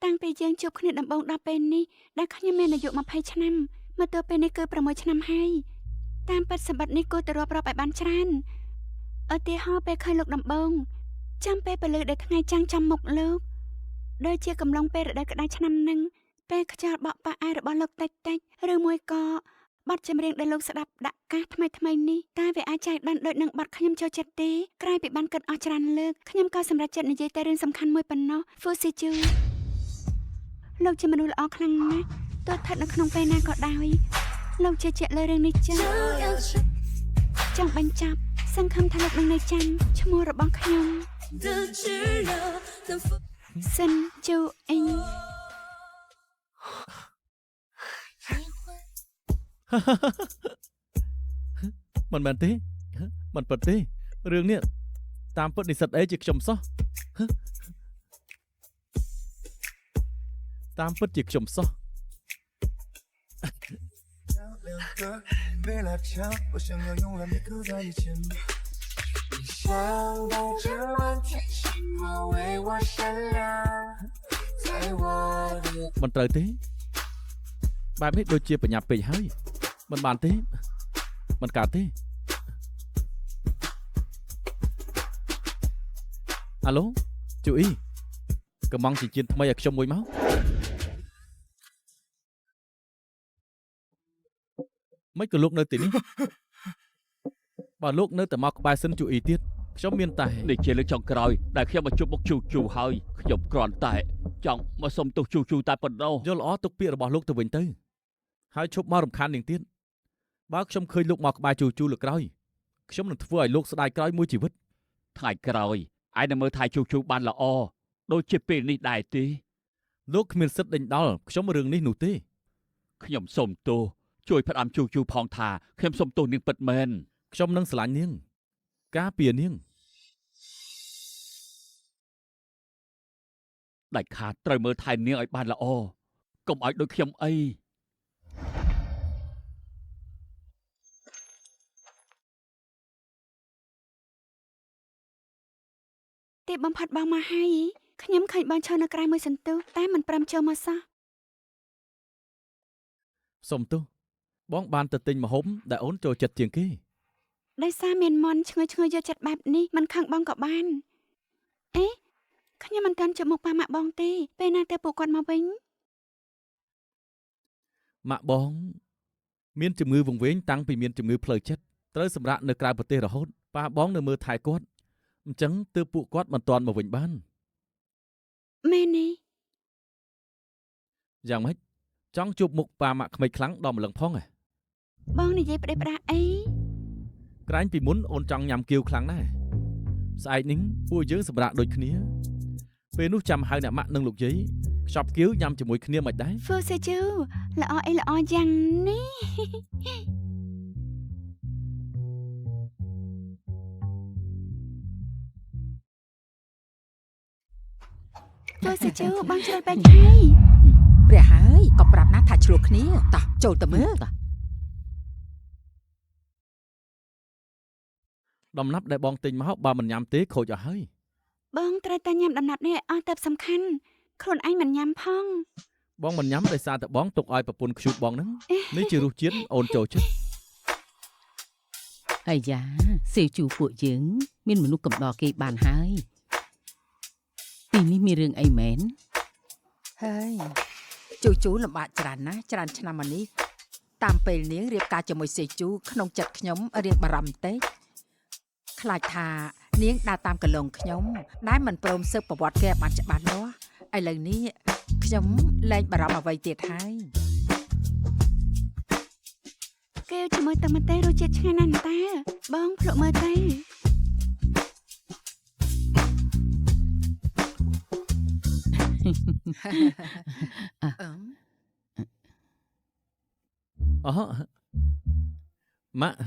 A: តាំងពីយើងជួបគ្នាដំបូងដល់ពេលនេះដែលខ្ញុំមានអាយុ20ឆ្នាំមកទល់ពេលនេះគឺ6ឆ្នាំហើយតាមពិតសម្បត្តិនេះគួរតែរាប់ឲ្យបានច្រើនឧទាហរណ៍ពេលឃើញលោកដំបូងចាំពេលពលឺដែលថ្ងៃចាំងចំមុខលោកដូចជាកំឡុងពេលរដូវក្តៅឆ្នាំនឹងពេលខ្យល់បក់ប៉ះអាយរបស់លោកតិចឬមួយក៏បទចម្រៀងដែលលោកស្ដាប់ដាក់កាសថ្មីនេះតែវាអាចចែកបានដូចនឹងបទខ្ញុំចូលចិត្តទេក្រោយពីបានគិតអស់ច្រើនលើកខ្ញុំក៏សម្រេចចិត្តនិយាយតែរឿងសំខាន់មួយប៉ុណ្ណោះ Fusichu លោកជាមនុស្សល្អខ្លាំងណាស់ទោះស្ថិតនៅក្នុងពេលណាក៏ដោយលោកជឿជាក់លើរឿងនេះចា៎ចង់បញ្ចប់សង្ឃឹមថាលោកនឹងនៅចាំឈ្មោះរបស់ខ្ញុំសិនជូអ៊ីង
B: Ha ha ha ha. មិនមែនទេមិនពិតទេរឿងនេះតាមពិតនិស្សិតអីជាខ្ញុំសោះតាមពិតជាខ្ញុំសោះ
E: 别拉长，我想要永远的刻在眼前。你想带着满天星光为我闪亮，在我的
B: មិនត្រូវទេបែបនេះដូចជាបញ្ញាពេកហើយមិនបានទេមិនកើតទេអាឡូជូអ៊ីកំងចិញ្ចៀនថ្មីឲ្យខ្ញុំមួយមកមិនក៏លោកនៅទីនេះបើលោកនៅតែមកក្បែរសិនជូអ៊ីទៀតខ្ញុំមានតែ
C: នេះជាលើកចុងក្រោយដែលខ្ញុំមកជួបមុខជូហើយខ្ញុំគ្រាន់តែចង់មកសុំទោសជូតែប៉ុណ្ណោះ
B: យល់ល្អទុកពាក្យរបស់លោកទៅវិញទៅហើយឈប់មករំខាននាងទៀតបើខ្ញុំឃើញលោកមកក្បែរជូលើក្រោយខ្ញុំនឹងធ្វើឲ្យលោកស្ដាយក្រោយមួយជីវិត
C: ថ្ងៃក្រោយឯងនឹងមើលថៃជូបានល្អដូចជាពេលនេះដែរទេ
B: លោកគ្មានសិទ្ធិដេញដោលខ្ញុំរឿងនេះនោះទេ
C: ខ្ញុំសុំទោសជួយផ្ដាំជូផងថាខ្ញុំសុំទោសនាងពិតមែន
B: ខ្ញុំនឹងស្រឡាញ់នាងការពារនាង
C: ដាច់ខាតត្រូវមើលថែនាងឲ្យបានល្អកុំឲ្យដូចខ្ញុំអី
A: ទេបំផាត់បងមកហើយខ្ញុំឃើញបងឈរនៅក្រៅមួយសន្ទុះតែមិនព្រមចូលមកសោះ
B: សុំទោសបងបានទៅទិញម្ហូបដែលអូនចូលចិត្តជាងគេ
A: ដោយសារមានមន់ឈ្ងុយយកចិត្តបែបនេះមិនខឹងបងក៏បានអេខ្ញុំមិនទាន់ជួបមុខប៉ាម៉ាក់បងទេពេលណាតែពួកគាត់មកវិញ
B: ម៉ាក់បងមានជំងឺវង្វេងតាំងពីមានជំងឺផ្លូវចិត្តត្រូវសម្រាកនៅក្រៅប្រទេសរហូតប៉ាបងនៅមើលថែគាត់អញ្ចឹងទើបពួកគាត់មិនទាន់មកវិញបាន
A: មែនទេ
B: យ៉ាងម៉េចចង់ជួបមុខប៉ាម៉ាក់ក្មេកខ្លាំងដល់ម្លឹងផងហ៎
A: បងនិយាយផ្ដេសផ្ដាសអី
B: ក្រែងពីមុនអូនចង់ញ៉ាំគៀវខ្លាំងណាស់ស្អែកនេះពួកយើងសម្រាកដូចគ្នាពេលនោះចាំហៅអ្នកម៉ាក់និងលោកយាយខ្ចប់គៀវញ៉ាំជាមួយគ្នាមិនដែរ
A: ហ្វឺសេជូល្អអីល្អយ៉ាងនេះ ហ្វឺសេជូបងជ្រុលពេកហើយ
I: ព្រះហើយក៏ប្រាប់ណាថាឆ្លោះគ្នាតោះចូលទៅមើលតោះ
B: ដំណាប់ដែលបងទិញមកបើមិនញ៉ាំទេខូចអស់ហើយ
A: បងត្រូវតែញ៉ាំដំណាប់នេះឲ្យអស់ទៅសំខាន់ខ្លួនឯងមិនញ៉ាំផង
B: បងមិនញ៉ាំដោយសារតែបងទុកឲ្យប្រពន្ធខ្ជូតបងហ្នឹងនេះជារសជាតិអូនចូលចិត្ត
H: អាយ៉ាសេវជូពួកយើងមានមនុស្សកំដរគេបានហើយពីនេះមានរឿងអីមែន
I: ហើយជូលំបាកច្រើនណាស់ច្រើនឆ្នាំមកនេះតាមពេលនាងរៀបការជាមួយសេជូក្នុងចិត្តខ្ញុំរៀងបារម្ភបន្តិចខ្លាចថានាងដើរតាមកលងខ្ញុំដែលមិនព្រមស៊ើបប្រវត្តិគេឲ្យបានច្បាស់លាស់ឥឡូវនេះខ្ញុំលែងបារម្ភអ្វីទៀតហើយ
A: គេជាមួយទឹកម្ទេសរសជាតិឆ្ងាញ់ណាស់តើបងភ្លក់មើលទៅ
B: អូម៉ាក់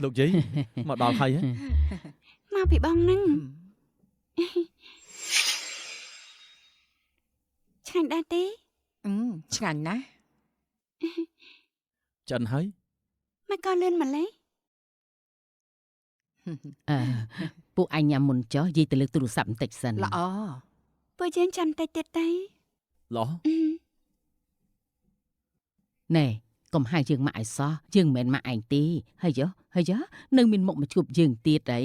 B: លោកយាយមកដល់ហើយហ៎
A: មកពីបងហ្នឹងឆ្ងាញ់ដែរទេ
I: ឆ្ងាញ់ណាស់
B: ចិនហើយ
A: មកក៏លឿនម្លេះ
H: អឺពួកអញញ៉ាំមុនចុះយាយទៅលើកទូរស័ព្ទបន្តិចសិន
I: ល្អ
A: ពួកយើងចាំតិចទៀតទៅ
B: ឡោះ
H: ណែកុំហៅយើងម៉ាក់ឲ្យសោះយើងមិនមែនម៉ាក់ឯងទេហើយនៅមានមុខមកជួបយើងទៀតអី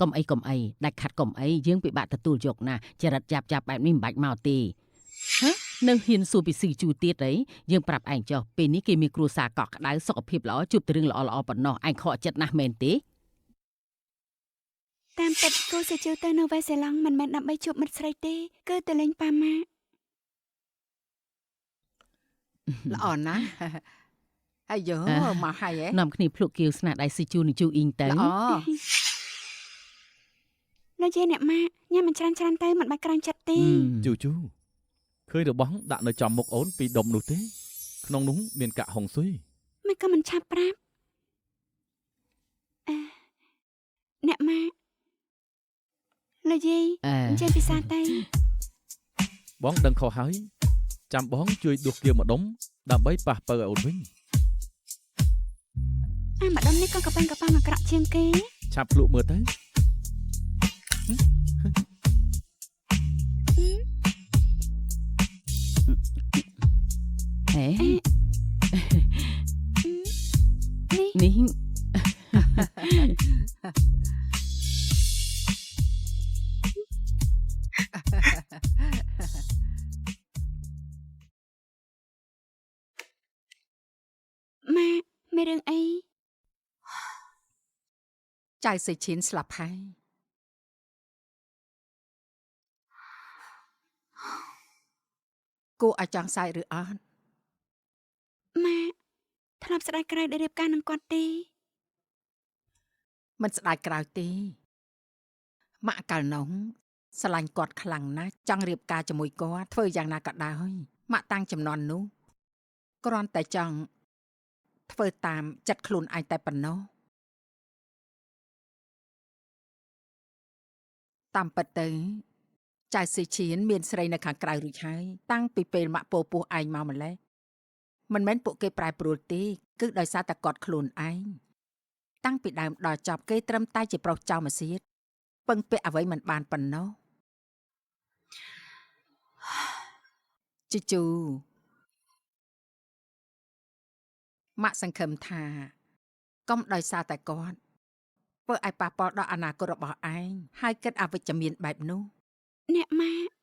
H: កុំអីដាច់ខាត់កុំអីយើងពិបាកទទួលយកណាចរិតចាប់បែបនេះមិនបាច់មកទេហ៎នៅហ៊ានសួរពីស៊ីជូទៀតអីយើងប្រាប់ឯងចុះពេលនេះគេមានគ្រួសារកក់ក្ដៅសុខភាពល្អជួបតែរឿងល្អប៉ុណ្ណោះឯងខកចិត្តណាស់មែនទេ
A: តាមពិតគូសេជូទៅនៅវ៉េសេឡង់មិនមែនដើម្បីជួបមិត្តស្រីទេគឺទៅលេងប៉ាម៉ាក់
I: ល្អណាស់អាយមកហើយហ៎
H: នាំគ្នាភ្លុកគៀវស្នាដៃស៊ីជូនិងជូអ៊ីងទៅ
I: ល្អ
A: លោកយាយអ្នកម៉ាក់ញ៉ាំមិនច្រើនទៅមិនបាច់ក្រាញ់ចិត្តទេ
B: ជូឃើញរបស់ដាក់នៅចំមុខអូនពីដុំនោះទេក្នុងនោះមានកាក់ហុងស៊ុយ
A: មិនក៏មិនឆាប់ប្រាប់ អ្នកម៉ាក់លោកយាយ
H: អឺ
A: អញ្ចឹងពិសាទៅ
B: បងដឹងខុសហើយចាំបងជួយដួសគៀវម្ដុំដើម្បីប៉ះពៅឲ្យអូនវិញ
A: ម្ដុំនេះក៏កប៉ាំងអាក្រក់ជាងគេ
B: ឆាប់ភ្លក់មើលទៅ
H: ហេ
A: នេះ
H: នេះ
A: ម៉ាក់មានរឿងអី
I: ចៅសេឈិនស្លាប់ហើយគួរឲ្យចង់សាយឬអត់
A: ម៉ាក់ធ្លាប់ស្ដាយក្រោយដែលរៀបការនឹងគាត់ទេ
I: មិនស្ដាយក្រោយទេម៉ាក់កាលនោះស្រឡាញ់គាត់ខ្លាំងណាស់ចង់រៀបការជាមួយគាត់ធ្វើយ៉ាងណាក៏ដោយម៉ាក់តាំងចំនួននោះគ្រាន់តែចង់ធ្វើតាមចិត្តខ្លួនឯងតែប៉ុណ្ណោះតាមពិតទៅចៅសេឈៀនមានស្រីនៅខាងក្រៅរួចហើយតាំងពីពេលម៉ាក់ពោពោះឯងមកម្លេះមិនមែនពួកគេប្រែប្រួលទេគឺដោយសារតែគាត់ខ្លួនឯងតាំងពីដើមដល់ចប់គេត្រឹមតែជាប្រុសចោលមកសៀតពឹងពាក់អ្វីមិនបានប៉ុណ្ណោះជជូម៉ាក់សង្ឃឹមថាកុំដោយសារតែគាត់ធ្វើឲ្យប៉ះពាល់ដល់អនាគតរបស់ឯងហើយគិតអវិជ្ជមានបែបនោះ
A: អ្នកម៉ាក់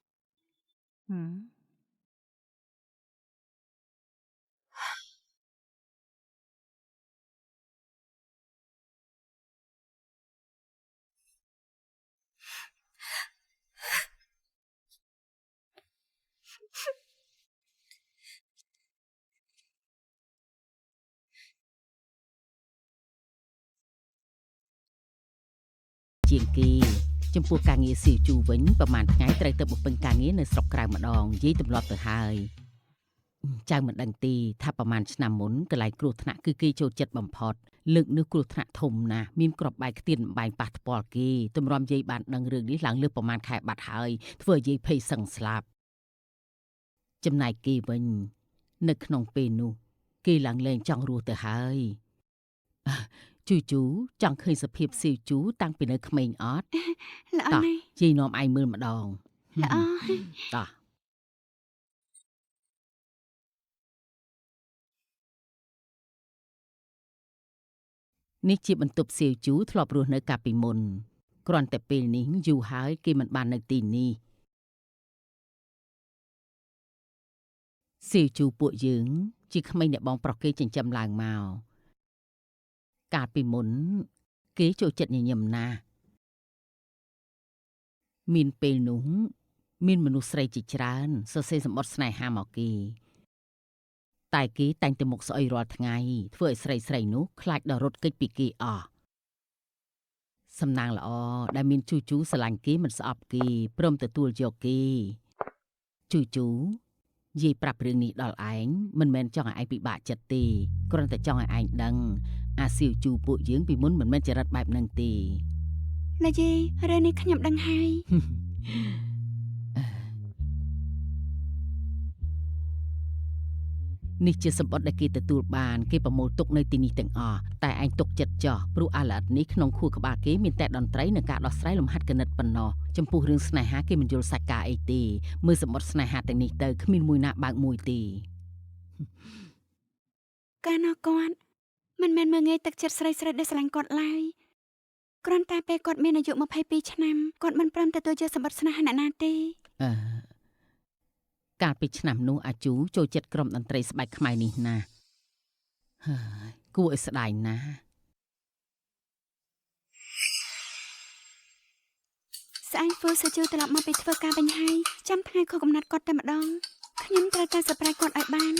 H: ជាងគេចំពោះការងារស៊ីជូវិញប្រហែលថ្ងៃត្រូវទៅបំពេញការងារនៅស្រុកក្រៅម្ដងនិយាយទម្លាប់ទៅហើយចៅមិនដឹងទេថាប្រហែលឆ្នាំមុនកន្លែងគ្រោះថ្នាក់គឺគេចូលចិត្តបំផុតលើកនេះគ្រោះថ្នាក់ធំណាស់មានក្របបែកខ្ទៀនបំបែងប៉ះថ្ពាល់គេទម្រាំយាយបានដឹងរឿងនេះឡើងលើប្រហែលខែបាត់ហើយធ្វើឲ្យយាយភ័យសឹងស្លាប់ចំណែកគេវិញនៅក្នុងពេលនោះគេឡើងលែងចង់រស់ទៅហើយជូជូចង់ឃើញសភាពស៊ីវជូតាំងពីនៅក្មេងអត់
A: ល្អ
H: តោះ
A: ណាស់
H: យាយនាំឯងមើលម្ដង
A: ល្អ
H: តោះនេះជាបន្ទប់ស៊ីវជូធ្លាប់រស់នៅកាលពីមុនគ្រាន់តែពេលនេះយូរហើយគេមិនបាននៅទីនេះស៊ីវជូពួកយើងជាក្មេងអ្នកបងប្រុសគេចិញ្ចឹមឡើងមកកាលពីមុនគេចូលចិត្តញញឹមណាស់មានពេលនោះមានមនុស្សស្រីជាច្រើនសរសេរសម្បត្តិស្នេហាមកគេតែគេតែងតែមុខស្អុយរាល់ថ្ងៃធ្វើឲ្យស្រីនោះខ្លាចដល់រត់គេចពីគេអស់សំណាងល្អដែលមានជូជូស្រឡាញ់គេមិនស្អប់គេព្រមទទួលយកគេជូជូយាយប្រាប់រឿងនេះដល់ឯងមិនមែនចង់ឲ្យឯងពិបាកចិត្តទេគ្រាន់តែចង់ឲ្យឯងដឹងអាស៊ីវជូពួកយើងពីមុនមិនមែនចរិតបែបហ្នឹងទេ
A: លោកយាយរឿងនេះខ្ញុំដឹងហើយ
H: នេះជាសម្បត្តិដែលគេទទួលបានគេប្រមូលទុកនៅទីនេះទាំងអស់តែឯងទុកចិត្តចោះព្រោះអាឡិតនេះក្នុងខួរក្បាលគេមានតែតន្ត្រីនិងការដោះស្រាយលំហាត់គណិតប៉ុណ្ណោះចំពោះរឿងស្នេហាគេមិនយល់សាច់ការអីទេមើលសម្បត្តិស្នេហាទាំងនេះទៅគ្មានមួយណាបើកមួយទេ
A: កាលនោះគាត់មិនមែនមើលងាយទឹកចិត្តស្រីដែលស្រឡាញ់គាត់ឡើយគ្រាន់តែពេលគាត់មានអាយុ22ឆ្នាំគាត់មិនព្រមទទួលយកសម្បត្តិស្នេហាអ្នកណាទេ
H: កាលពីឆ្នាំនោះអាជូចូលចិត្តក្រុមតន្ត្រីស្បែកខ្មែរនេះណាស់ហើយគួរឲ្យស្ដាយណាស់
A: ស្អែកធ្វើសជូត្រឡប់មកពីធ្វើការវិញហើយចាំថ្ងៃខុសកំណត់គាត់តែម្ដងខ្ញុំត្រូវតែសប្រែគាត់ឲ្យបាន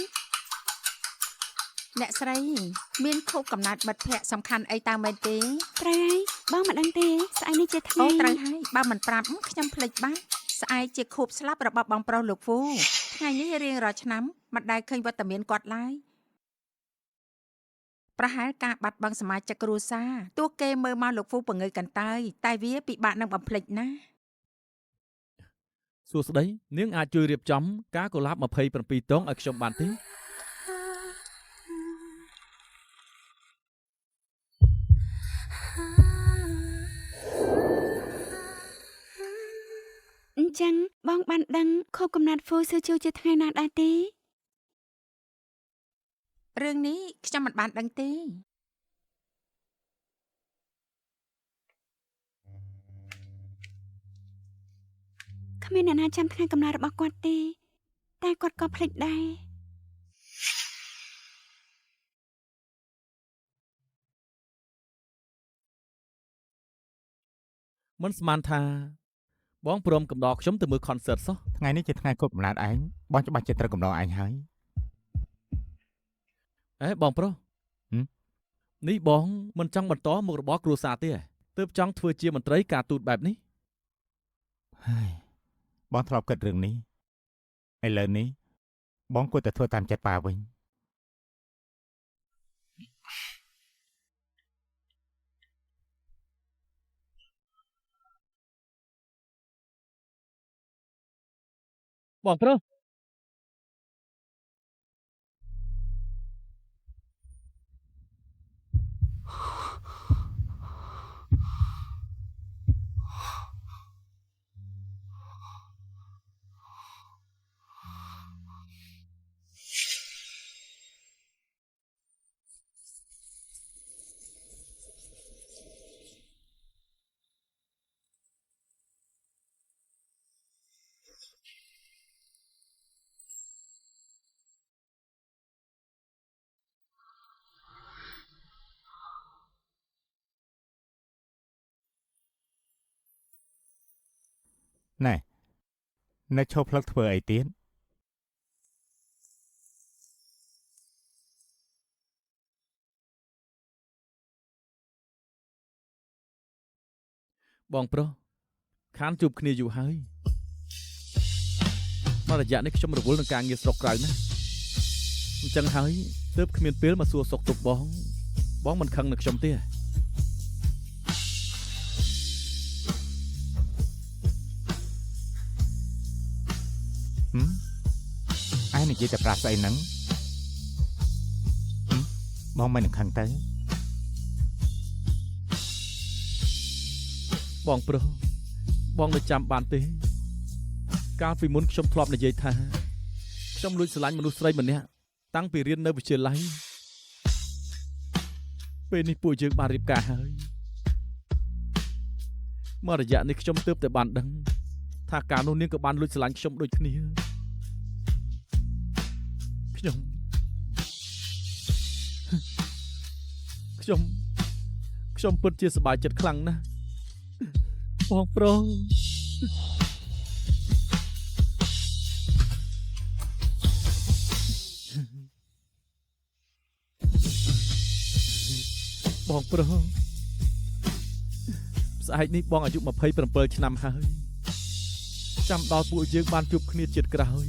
I: អ្នកស្រីមានខូបកំណត់មិត្តភ័ក្តិសំខាន់អីតើមែនទេ
A: ត្រូវហើយបងមិនដឹងទេស្អែកនេះជាថ្ងៃ
I: អូត្រូវហើយបើមិនប្រាប់ខ្ញុំភ្លេចបាត់ស្អែកជាខូបស្លាប់របស់បងប្រុសលោកហ្វូថ្ងៃនេះរៀងរាល់ឆ្នាំមិនដែលឃើញវត្តមានគាត់ឡើយ
D: ប្រហែលការបាត់បង់សមាជិកគ្រួសារទោះគេមើលមកលោកហ្វូពង្រើកន្តើយតែវាពិបាកនឹងបំភ្លេចណា
B: សួស្តីនាងអាចជួយរៀបចំការកុលាប27ទងឲ្យខ្ញុំបានទេ
A: អញ្ចឹងបងបានដឹងខុសកំណត់ហ្វូស៊ឺជូជាថ្ងៃណាដែរទេ
D: រឿងនេះខ្ញុំមិនបានដឹងទេ
A: គ្មានអ្នកណាចាំថ្ងៃកំណើតរបស់គាត់ទេតែគាត់ក៏ភ្លេចដែរ
B: មិនស្មានថាបងព្រមកំដរខ្ញុំទៅមើល concert សោះ
F: ថ្ងៃនេះជាថ្ងៃគប់កំណើតឯងបងច្បាស់ជាត្រូវកំដរឯងហើយ
B: អេបងប្រុស
F: ហឹម
B: នេះបងមិនចង់បន្តមុខរបរគ្រួសារទេទើបចង់ធ្វើជាមន្ត្រីការទូតបែបនេះ
F: ហើយបងធ្លាប់គិតរឿងនេះឥឡូវនេះបងគួរតែធ្វើតាមចិត្តប៉ាវិញ
B: បងប្រុស
F: ណែនៅឈប់ផ្លឹកធ្វើអីទៀត
B: បងប្រុសខានជួបគ្នាយូរហើយមករយៈនេះខ្ញុំរវល់នឹងការងារស្រុកក្រៅណាស់អញ្ចឹងហើយទើបគ្មានពេលមកសួរសុខទុក្ខបងមិនខឹងនឹងខ្ញុំទេ
F: ឯងនិយាយតែប្រាស្អីហ្នឹងបងមិននឹងខឹងទៅ
B: បងប្រុសបងនៅចាំបានទេកាលពីមុនខ្ញុំធ្លាប់និយាយថាខ្ញុំលួចស្រឡាញ់មនុស្សស្រីម្នាក់តាំងពីរៀននៅវិទ្យាល័យពេលនេះពួកយើងបានរៀបការហើយមករយៈនេះខ្ញុំទើបតែបានដឹងថាកាលនោះនាងក៏បានលួចស្រឡាញ់ខ្ញុំដូចគ្នាខ្ញុំពិតជាសប្បាយចិត្តខ្លាំងណាស់បងប្រុសបងប្រុសស្អែកនេះបងអាយុ27ឆ្នាំហើយចាំដល់ពួកយើងបានជួបគ្នាជាតិក្រោយ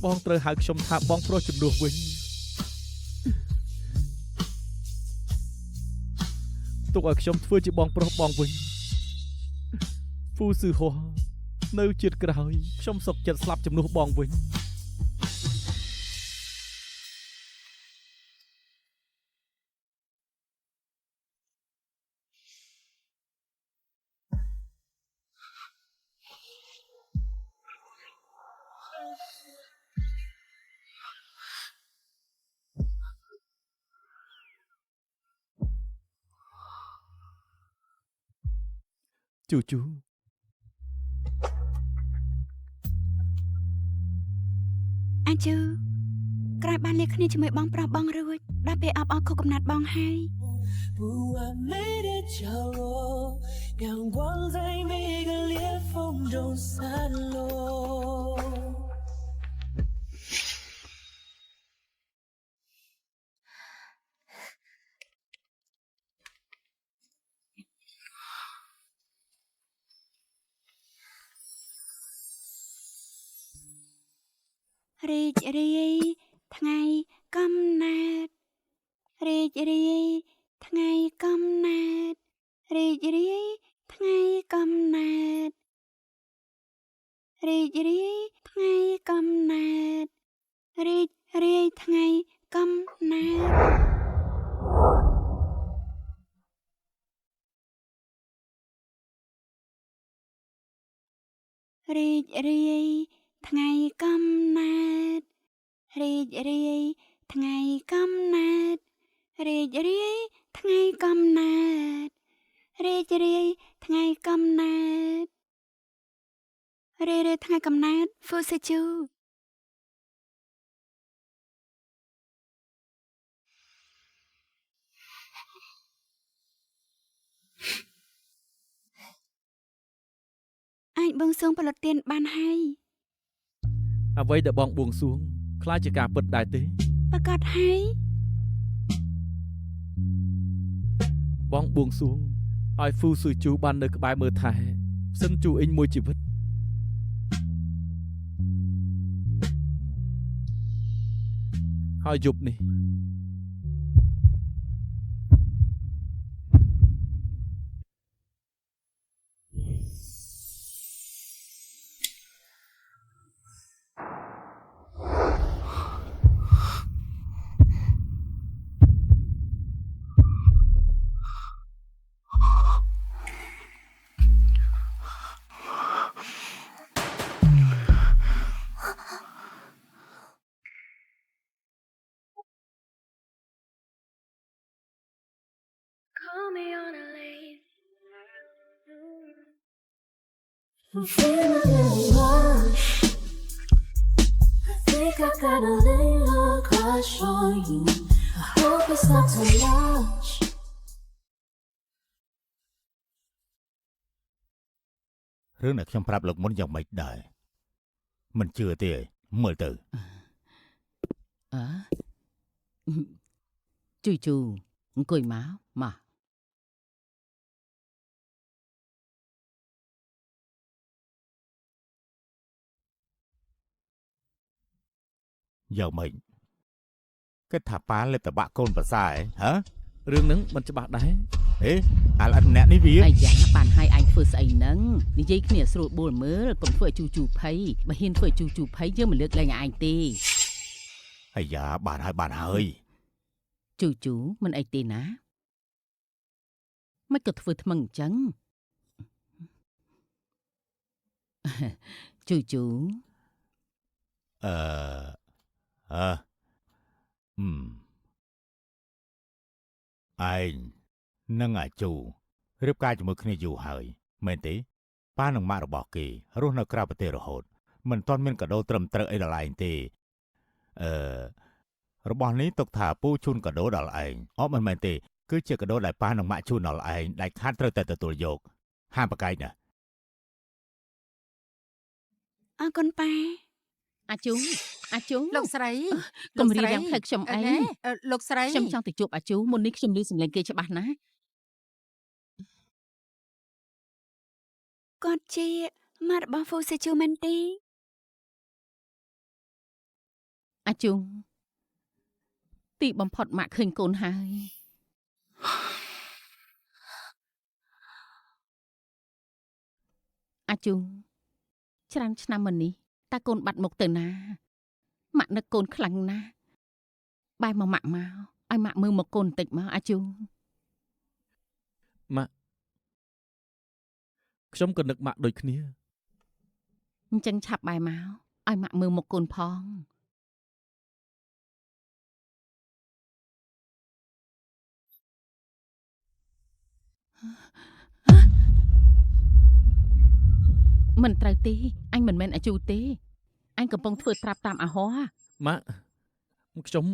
B: បងត្រូវហៅខ្ញុំថាបងប្រុសជំនួសវិញទុកឲ្យខ្ញុំធ្វើជាបងប្រុសបងវិញហ្វូស៊ឺហោះនៅជាតិក្រោយខ្ញុំសុខចិត្តស្លាប់ជំនួសបងវិញ ជូជូ
A: អាជូក្រោយបានលាគ្នាជាមួយបងប្រុសបងរួចដល់ពេលអបអរខុសកំណត់បងហើយ
E: 不完美的角落，阳光在每个裂缝中散落。
A: រីករាយថ្ងៃ កំណើតរីករាយថ្ងៃកំណើតរីករាយថ្ងៃកំណើតរីករាយថ្ងៃកំណើតរីករាយថ្ងៃកំណើតរីករាយថ្ងៃកំណើតរីករាយថ្ងៃកំណើតរីករាយថ្ងៃកំណើតរីករាយថ្ងៃកំណើតរីករាយថ្ងៃកំណើតហ្វូសេជូអាចបួងសួងផលិតទានបានហើយ
B: អ្វីដែលបងបួងសួងខ្លាចជាការពិតដែរទេ
A: ប្រកាសហើយ
B: បងបួងសួងឲ្យហ្វូស៊ូជូបាននៅក្បែរមើលថែសិនជូអ៊ីងមួយជីវិតហើយយប់នេះ
G: Call me on a late. I'm feeling a little lost. I think I got a little crush on you. I hope it's not too much.
F: រឿងដែលខ្ញុំប្រាប់លោកមុនយ៉ាងម៉េចដែរមិនជឿទេមើលទៅ
H: អើជូអង្គុយមក
F: យ៉ាងម៉េចគេថាប៉ាលេបតបាក់កូនប្រសាហ៎
B: រឿងហ្នឹងមិនច្បាស់ដែរ
F: ហេអាឡិតម្នាក់នេះវា
H: អាយ៉ាបានឲ្យអញធ្វើស្អីហ្នឹងនិយាយគ្នាស្រួលបួលមើលកុំធ្វើឲ្យជូភ័យបើហ៊ានធ្វើឲ្យជូភ័យយើងមិនលើកលែងអញទេ
F: អាយ៉ាបានហើយ
H: ជូមិនអីទេណាមិនក៏ធ្វើថ្មឹងអញ្ចឹង ជូ
F: អឺឯងនឹងអាជូរៀបការជាមួយគ្នាយូរហើយមែនទេប៉ានឹងម៉ាក់របស់គេរស់នៅក្រៅប្រទេសរហូតមិនទាន់មានកាដូត្រឹមត្រូវអីដល់ឯងទេរបស់នេះទុកថាពូជូនកាដូដល់ឯងមិនមែនទេគឺជាកាដូដែលប៉ានឹងម៉ាក់ជូនដល់ឯងដែលខាតត្រូវតែទទួលយកហាមប្រកែកណា
A: អរគុណប៉ា
H: អាជូ
I: លោកស្រី
H: កុំរៀបយ៉ាងផ្លូវខ្ញុំអី
I: លោកស្រី
H: ខ្ញុំចង់ទៅជួបអាជូមុននេះខ្ញុំឮសំឡេងគេច្បាស់ណាស់
A: គាត់ជាម៉ាក់របស់ហ្វូសេជូមែនទេ
H: អាជូទីបំផុតម៉ាក់ឃើញកូនហើយ អាជូច្រើនឆ្នាំមកនេះតើកូនបាត់មុខទៅណាម៉ាក់នឹកកូនខ្លាំងណាស់បែរមកម៉ាក់មកឲ្យម៉ាក់មើលមកកូនបន្តិចមកអាជូ
B: ម៉ាក់ខ្ញុំក៏នឹកម៉ាក់ដូចគ្នា
H: អញ្ចឹងឆាប់បែរមកឲ្យម៉ាក់មើលមកកូនផង មិនត្រូវទេអញមិនមែនអាជូទេអញកំពុងធ្វើត្រាប់តាមអាហោ
B: ម៉ាក់ខ្ញុំ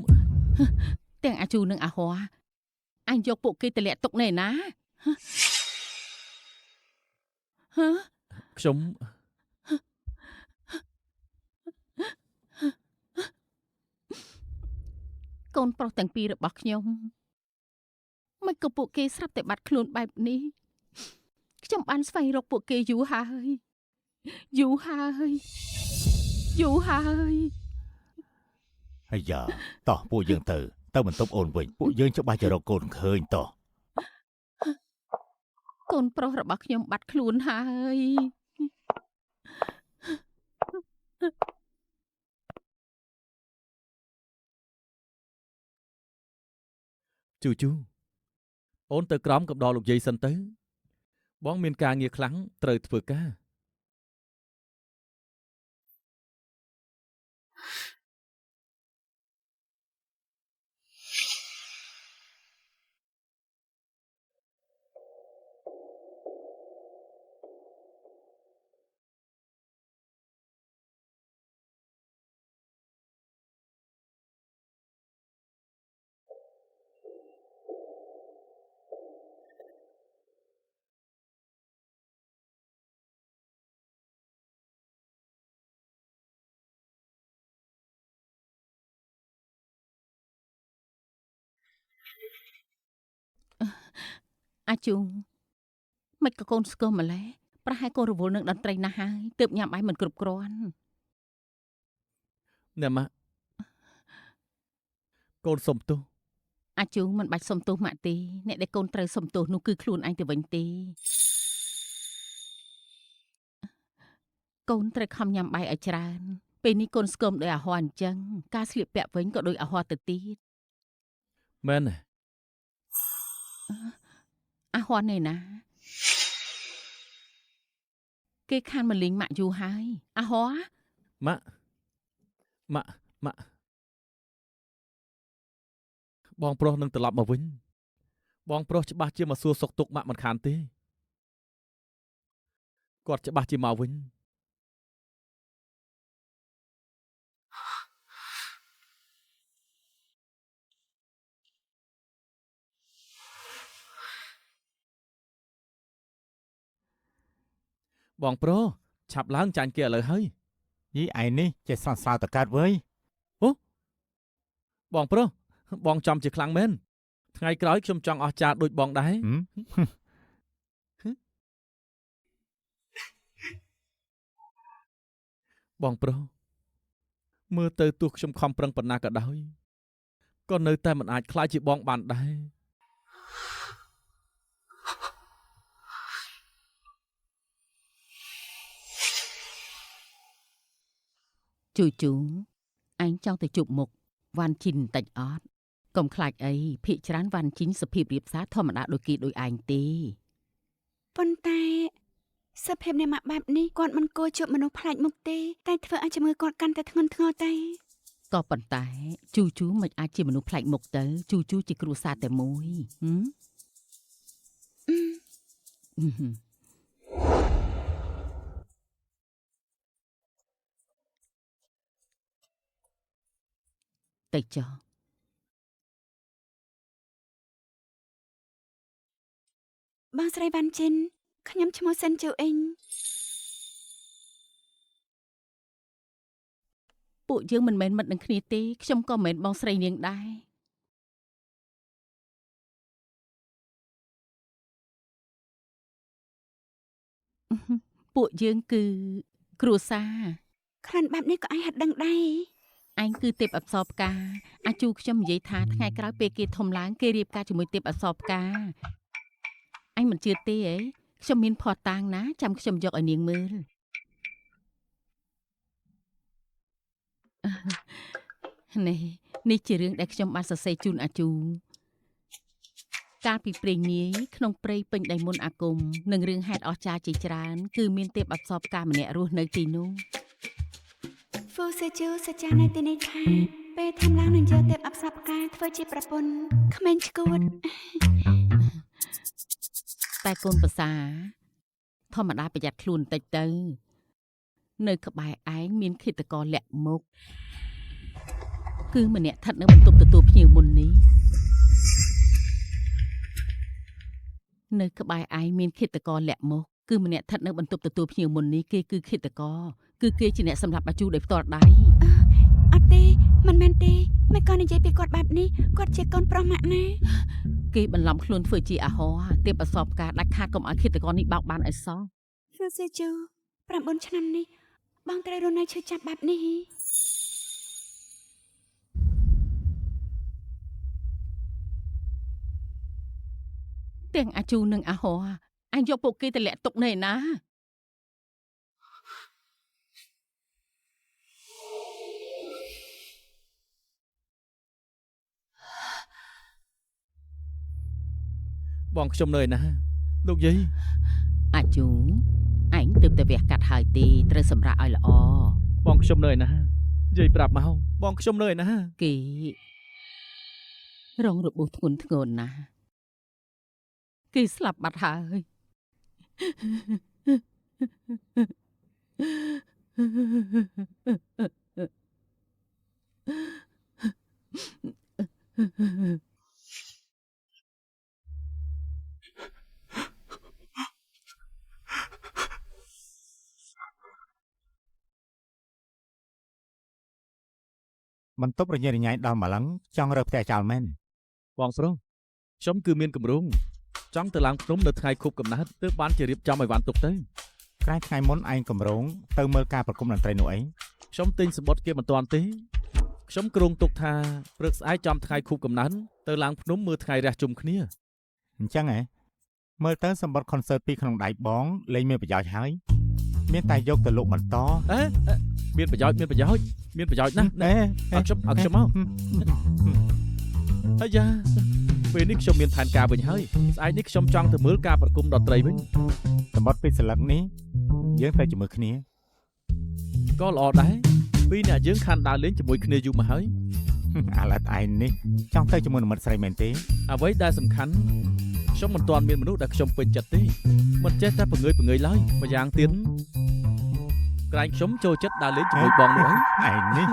H: ទាំងអាជូនិងអាហោអញយកពួកគេទៅលាក់ទុកណែណាហ៎
B: ខ្ញុំ
H: កូនប្រុសទាំងពីររបស់ខ្ញុំមិនក៏ពួកគេស្រាប់តែបាត់ខ្លួនបែបនេះខ្ញុំបានស្វែងរកពួកគេយូរហើយ
F: ហើយយ៉ាតោះពួកយើងទៅបន្ទប់អូនវិញពួកយើងច្បាស់ជារកកូនឃើញតោះ
H: កូនប្រុសរបស់ខ្ញុំបាត់ខ្លួនហើយ
B: ជូជូអូនទៅក្រោមកំដរលោកយាយសិនទៅបងមានការងារខ្លាំងត្រូវធ្វើការ
H: អាជូមិនក៏កូនស្គមម្លេះប្រហែលកូនរវល់នឹងតន្ត្រីណាស់ហើយទើបញ៉ាំបាយមិនគ្រប់គ្រាន់
B: អ្នកម៉ាក់កូនសុំទោស
H: អាជូមិនបាច់សុំទោសម៉ាក់ទេអ្នកដែលកូនត្រូវសុំទោសនោះគឺខ្លួនឯងទៅវិញទេកូនត្រូវខំញ៉ាំបាយឲ្យច្រើនពេលនេះកូនស្គមដោយអាហារអញ្ចឹងការស្លៀកពាក់វិញក៏ដោយអាហារទៅទៀត
B: មែនទេ
H: អាហារនេះណាគេខានមកលេងម៉ាក់យូរហើយអាហារ
B: ម៉ាក់បងប្រុសនឹងត្រឡប់មកវិញបងប្រុសច្បាស់ជាមកសួរសុខទុក្ខម៉ាក់មិនខានទេគាត់ច្បាស់ជាមកវិញ បងប្រុសឆាប់ឡើងចាញ់គេឥឡូវហើយ
F: យីឯនេះចេះស្រន់ស្រាវតកើតវើយ
B: បងប្រុសបងចំជាខ្លាំងមែនថ្ងៃក្រោយខ្ញុំចង់អស់ចាដូចបងដែរ បងប្រុសមើលទៅទោះខ្ញុំខំប្រឹងប៉ុណ្ណាក៏ដោយក៏នៅតែមិនអាចខ្លាចជាបងបានដែរ
H: ជូជូឯងចង់ទៅជប់មុខវ៉ាន់ជីនបន្តិចអត់កុំខ្លាចអីភាកច្រើនវ៉ាន់ជីនសុភាពរៀបសារធម្មតាដូចគេដូចឯងទេ
A: ប៉ុន្តែសភាពអ្នកម៉ាក់បែបនេះគាត់មិនគួរជួបមនុស្សប្លែកមុខទេតែធ្វើឲ្យជំងឺគាត់កាន់តែធ្ងន់ធ្ងរទៅ
H: ក៏ប៉ុន្តែជូជូមិនអាចជាមនុស្សប្លែកមុខទៅជូជូជាគ្រួសារតែមួយទៅចុះ
A: បងស្រីវ៉ាន់ជីនខ្ញុំឈ្មោះសិនជូអ៊ីង
H: ពួកយើងមិនមែនមិត្តនឹងគ្នាទេខ្ញុំក៏មិនមែនបងស្រីនាងដែរពួកយើងគឺគ្រួសារ
A: ក្លិនបែបនេះក៏ឯងហាត់ដឹងដែរ
H: ឯងគឺទេពអប្សរផ្កាអាជូខ្ញុំនិយាយថាថ្ងៃក្រោយពេលគេធំឡើងគេរៀបការជាមួយទេពអប្សរផ្កាឯងមិនជឿទេហ៎ខ្ញុំមានភ័ស្តុតាងណាចាំខ្ញុំយកឲ្យនាងមើលនេះជារឿងដែលខ្ញុំបានសរសេរជូនអាជូកាលពីព្រេងនាយក្នុងព្រៃពេញដីមុនអាគមនឹងរឿងហេតុអស្ចារ្យជាច្រើនគឺមានទេពអប្សរផ្កាម្នាក់រស់នៅទីនោះ
A: ហ្វូសេជូសច្ចានៅទីនេះថាពេលធំឡើងនឹងយកទេពអប្សរផ្កាធ្វើជាប្រពន្ធក្មេងឈួត
H: តែកូនប្រសាធម្មតាប្រយ័ត្នខ្លួនបន្តិចទៅនៅក្បែរឯងមានឃាតករលាក់មុខគឺម្នាក់ស្ថិតនៅបន្ទប់ទទួលភ្ញៀវមុននេះនៅក្បែរឯងមានឃាតករលាក់មុខគឺម្នាក់ស្ថិតនៅបន្ទប់ទទួលភ្ញៀវមុននេះគេគឺឃាតករគឺគេជាអ្នកសម្លាប់អាជូដោយផ្ទាល់ដៃ
A: អត់ទេមិនមែនទេមិនក៏និយាយពីគាត់បែបនេះគាត់ជាកូនប្រុសម៉ាក់ណា
H: គេបន្លំខ្លួនធ្វើជាអាហារទេពអសរផ្កាដាច់ខាតកុំឲ្យឃាតករនេះបោកបានឲ្យសោះ
A: ហ្វូសេជូ9 ឆ្នាំនេះបងត្រូវរស់នៅឈឺចាប់បែបនេះ
H: ទាំងអាជូនិងអាហរអញយកពួកគេទៅលាក់ទុកនៅឯណា
B: បងខ្ញុំនៅឯណាលោកយាយ
H: អាជូអញទើបតែវះកាត់ហើយទេត្រូវសម្រាប់ឲ្យល្អ
B: បងខ្ញុំនៅឯណាយាយប្រាប់មកបងខ្ញុំនៅឯណា
H: គេរងរបួសធ្ងន់ធ្ងរណាស់គេស្លាប់បាត់ហើយ
F: បន្ទប់រញ៉េរញ៉ៃដល់ម្លឹងចង់រើផ្ទះចោលមែន
B: បងប្រុសខ្ញុំគឺមានកម្រងចង់ទៅឡើងភ្នំនៅថ្ងៃខួបកំណើតទើបបានជារៀបចំឲ្យវ៉ាន់ទុកទៅ
F: ក្រែងថ្ងៃមុនឯងកម្រងទៅមើលការប្រគំតន្ត្រីនោះអី
B: ខ្ញុំទិញសម្បត្តិគេមិនទាន់ទេខ្ញុំគ្រោងទុកថាព្រឹកស្អែកចំថ្ងៃខួបកំណើតទៅឡើងភ្នំមើលថ្ងៃរះជុំគ្នា
F: អញ្ចឹងហ៎មើលទៅសម្បត្តិ concert ពីក្នុងដៃបងលេងមានប្រយោជន៍ហើយមានតែយកទៅលក់បន្ត
B: មានប្រយោជន៍ណាស់ ឲ្យខ្ញុំមកអាយ៉ាពេលនេះខ្ញុំមានផែនការវិញហើយស្អែកនេះខ្ញុំចង់ទៅមើលការប្រគំតន្ត្រីវិញ
F: សម្បត្តិពីស្លឹកនេះយើងទៅជាមួយគ្នា
B: ក៏ល្អដែរពីរអ្នកយើងខានដើរលេងជាមួយគ្នាយូរមកហើយ
F: អាឡែតឯងនេះចង់ទៅជាមួយនឹងមិត្តស្រីមែនទេ
B: អ្វីដែលសំខាន់ខ្ញុំមិនទាន់មានមនុស្សដែលខ្ញុំពេញចិត្តទេមិនចេះតែបង្ងើយឡើយម្យ៉ាងទៀតក្រែងខ្ញុំចូលចិត្តដើរលេងជាមួយបងនោះហើយ
F: ឯងនេះ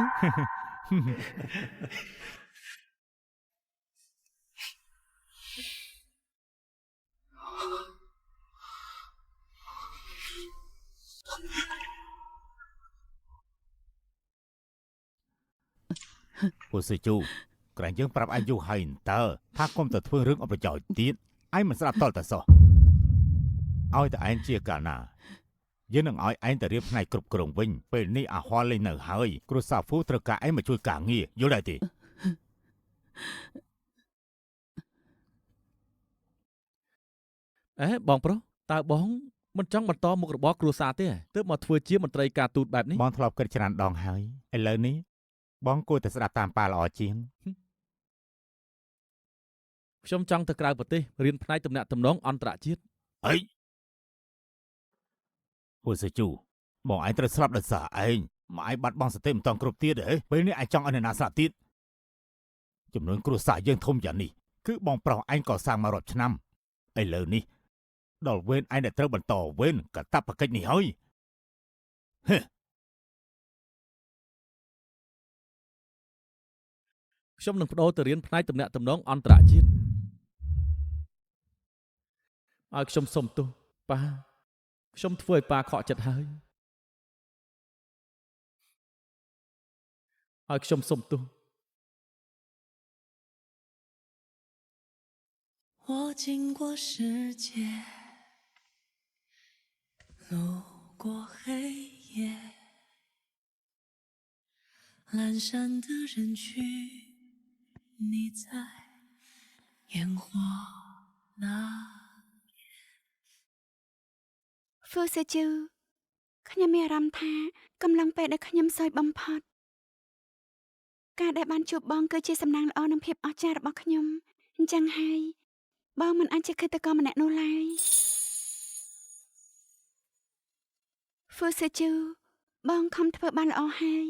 F: ពូសុជូក្រែងយើងប្រាប់ឯងយូរហើយតើថាគុំទៅធ្វើរឿងអប្រយោជន៍ទៀតឯងមិនស្ដាប់តល់តែសោះឲ្យតែឯងជាកាលណាយើងនឹងឲ្យឯងទៅរៀបផ្នែកគ្រប់គ្រងវិញពេលនេះអាហွာលេងនៅហើយគ្រូសាហ្វូត្រូវការឯងមកជួយការងារយល់ដែរទេ
B: បងប្រុសតើបងមិនចង់បន្តមុខរបរគ្រួសារទេទើបមកធ្វើជាមន្ត្រីការទូតបែបនេះ
F: បងធ្លាប់គិតច្រើនដងហើយឥឡូវនេះបងគួរតែស្ដាប់តាមប៉ាល្អជាង
B: ខ្ញុំចង់ទៅក្រៅប្រទេសរៀនផ្នែកទំនាក់ទំនងអន្តរជាតិ
F: អីពូសុជូបងឯងត្រូវស្លាប់ដោយសារឯងមកឯងបាត់បង់សតិមិនតង់គ្រប់ទៀតហ៎ពេលនេះឯងចង់ឲ្យអ្នកណាស្លាប់ទៀតចំនួនគ្រួសារយើងធំយ៉ាងនេះគឺបងប្រុសឯងក៏សាងមករាប់ឆ្នាំឥឡូវនេះដល់វេនឯងដែលត្រូវបន្តវេនកាតព្វកិច្ចនេះហើយហេ
B: ខ្ញុំនឹងបដូរទៅរៀនផ្នែកទំនាក់ទំនងអន្តរជាតិឲ្យខ្ញុំសុំទោសប៉ាខ្ញុំធ្វើឲ្យប៉ាខកចិត្តហើយឲ្យខ្ញុំសុំទោស
E: 我经过世界，路过黑夜，阑珊的人群，你在烟火那。
A: ហ្វូសាជូខ្ញុំមានអារម្មណ៍ថាកំឡុងពេលដែលខ្ញុំសោយបំផុតការដែលបានជួបបងគឺជាសំណាងល្អនិងភាពអស្ចារ្យរបស់ខ្ញុំអញ្ចឹងហើយបងមិនអាចជាឃាតករម្នាក់នោះឡើយហ្វូសាជូបងខំធ្វើបានល្អហើយ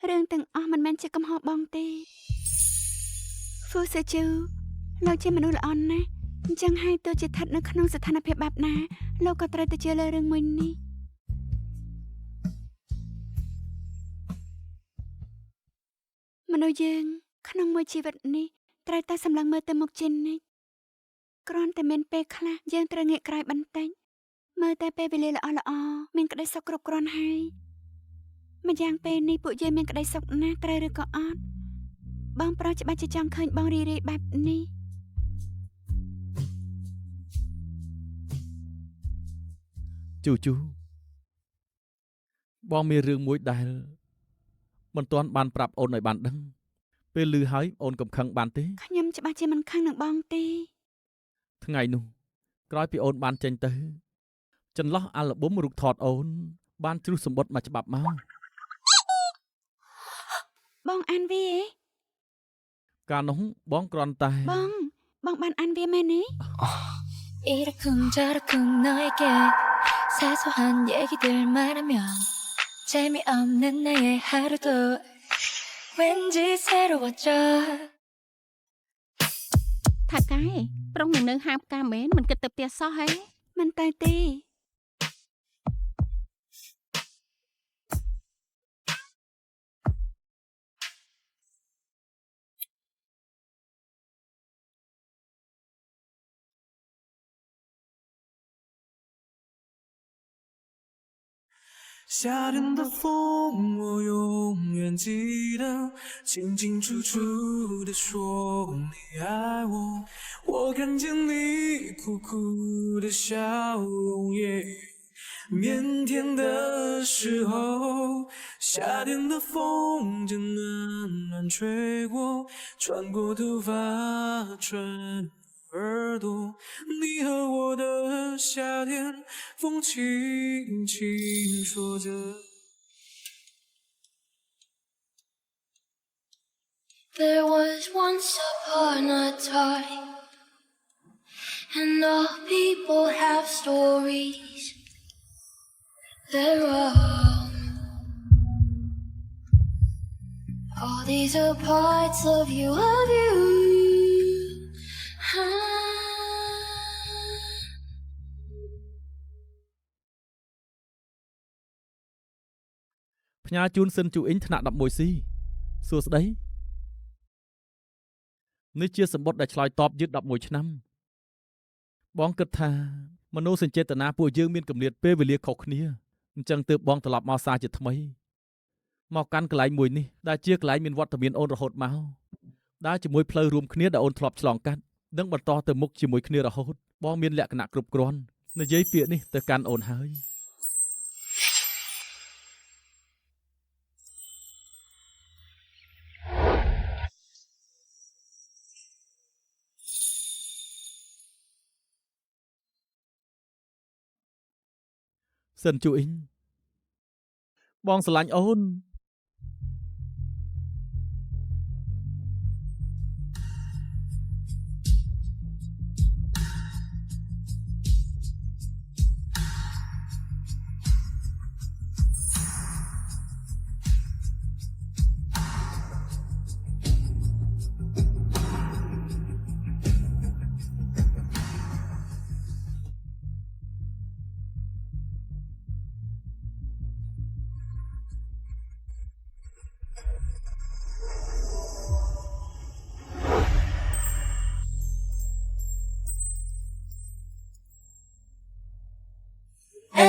A: រឿងទាំងអស់មិនមែនជាកំហុសបងទេហ្វូសាជូលោកជាមនុស្សល្អណាស់អញ្ចឹងហើយទោះជាស្ថិតនៅក្នុងស្ថានភាពបែបណាលោកក៏ត្រូវតែជឿលើរឿងមួយនេះមនុស្សយើងក្នុងមួយជីវិតនេះត្រូវតែសម្លឹងមើលទៅមុខជានិច្ចគ្រាន់តែមានពេលខ្លះយើងត្រូវងាកក្រោយបន្តិចមើលតែពេលវេលាល្អៗមានក្តីសុខគ្រប់គ្រាន់ហើយម្យ៉ាងពេលនេះពួកយើងមានក្តីសុខណាស់ត្រូវឬក៏អត់បងប្រុសច្បាស់ជាចង់ឃើញបងរីរាយបែបនេះ
B: ជូជូបងមានរឿងមួយដែលមិនទាន់បានប្រាប់អូនឲ្យបានដឹងពេលឮហើយអូនកុំខឹងបានទេ
A: ខ្ញុំច្បាស់ជាមិនខឹងនឹងបងទេ
B: ថ្ងៃនោះក្រោយពីអូនបានចេញទៅចន្លោះអាល់ប៊ុមរូបថតអូនបានជ្រុះសម្បត្តិមួយច្បាប់មក
A: បងអានវា
B: កាលនោះបងគ្រាន់តែ
A: បងបានអានវាមែនទេ
G: 이러쿵저러쿵 너에게 사소한 얘기들 말하면 재미없는 나의 하루도 왠지 새로워져
H: ថាកែប្រុងនឹងនៅហាមការមែនមិនគិតទៅផ្ទះសោះហេ
A: មិនទៅទេ
E: 夏天的风，我永远记得，清清楚楚地说你爱我。我看见你苦苦的笑容，也腼腆的时候。夏天的风正暖暖吹过，穿过头发，穿耳朵，你和我的夏天，风轻轻说着。
G: There was once upon a time, and all people have stories. They're all these are parts of you, of you.
B: ផ្ញើជូនសិនជូអ៊ីងថ្នាក់ 11C សួស្តីនេះជាសម្បត្តិដែលឆ្លើយតបយឺត11ឆ្នាំបងគិតថាមនោសញ្ចេតនាពួកយើងមានគម្លាតពេលវេលាខុសគ្នាអញ្ចឹងទើបបងត្រឡប់មកសារជាថ្មីមកកាន់កន្លែងមួយនេះដែលជាកន្លែងមានវត្តមានអូនរហូតមកដើរជាមួយផ្លូវរួមគ្នាដែលអូនធ្លាប់ឆ្លងកាត់និងបន្តទៅមុខជាមួយគ្នារហូតបងមានលក្ខណៈគ្រប់គ្រាន់និយាយពាក្យនេះទៅកាន់អូនហើយ សិនជូអ៊ីងបងស្រឡាញ់អូន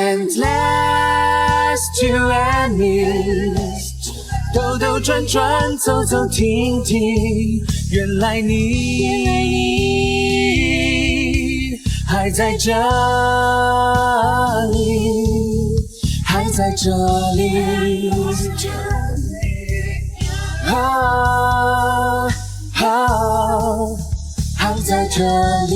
E: Endless you and me， 兜兜转转，走走停停，原来你还在这里，还在这里。啊啊，还在这里。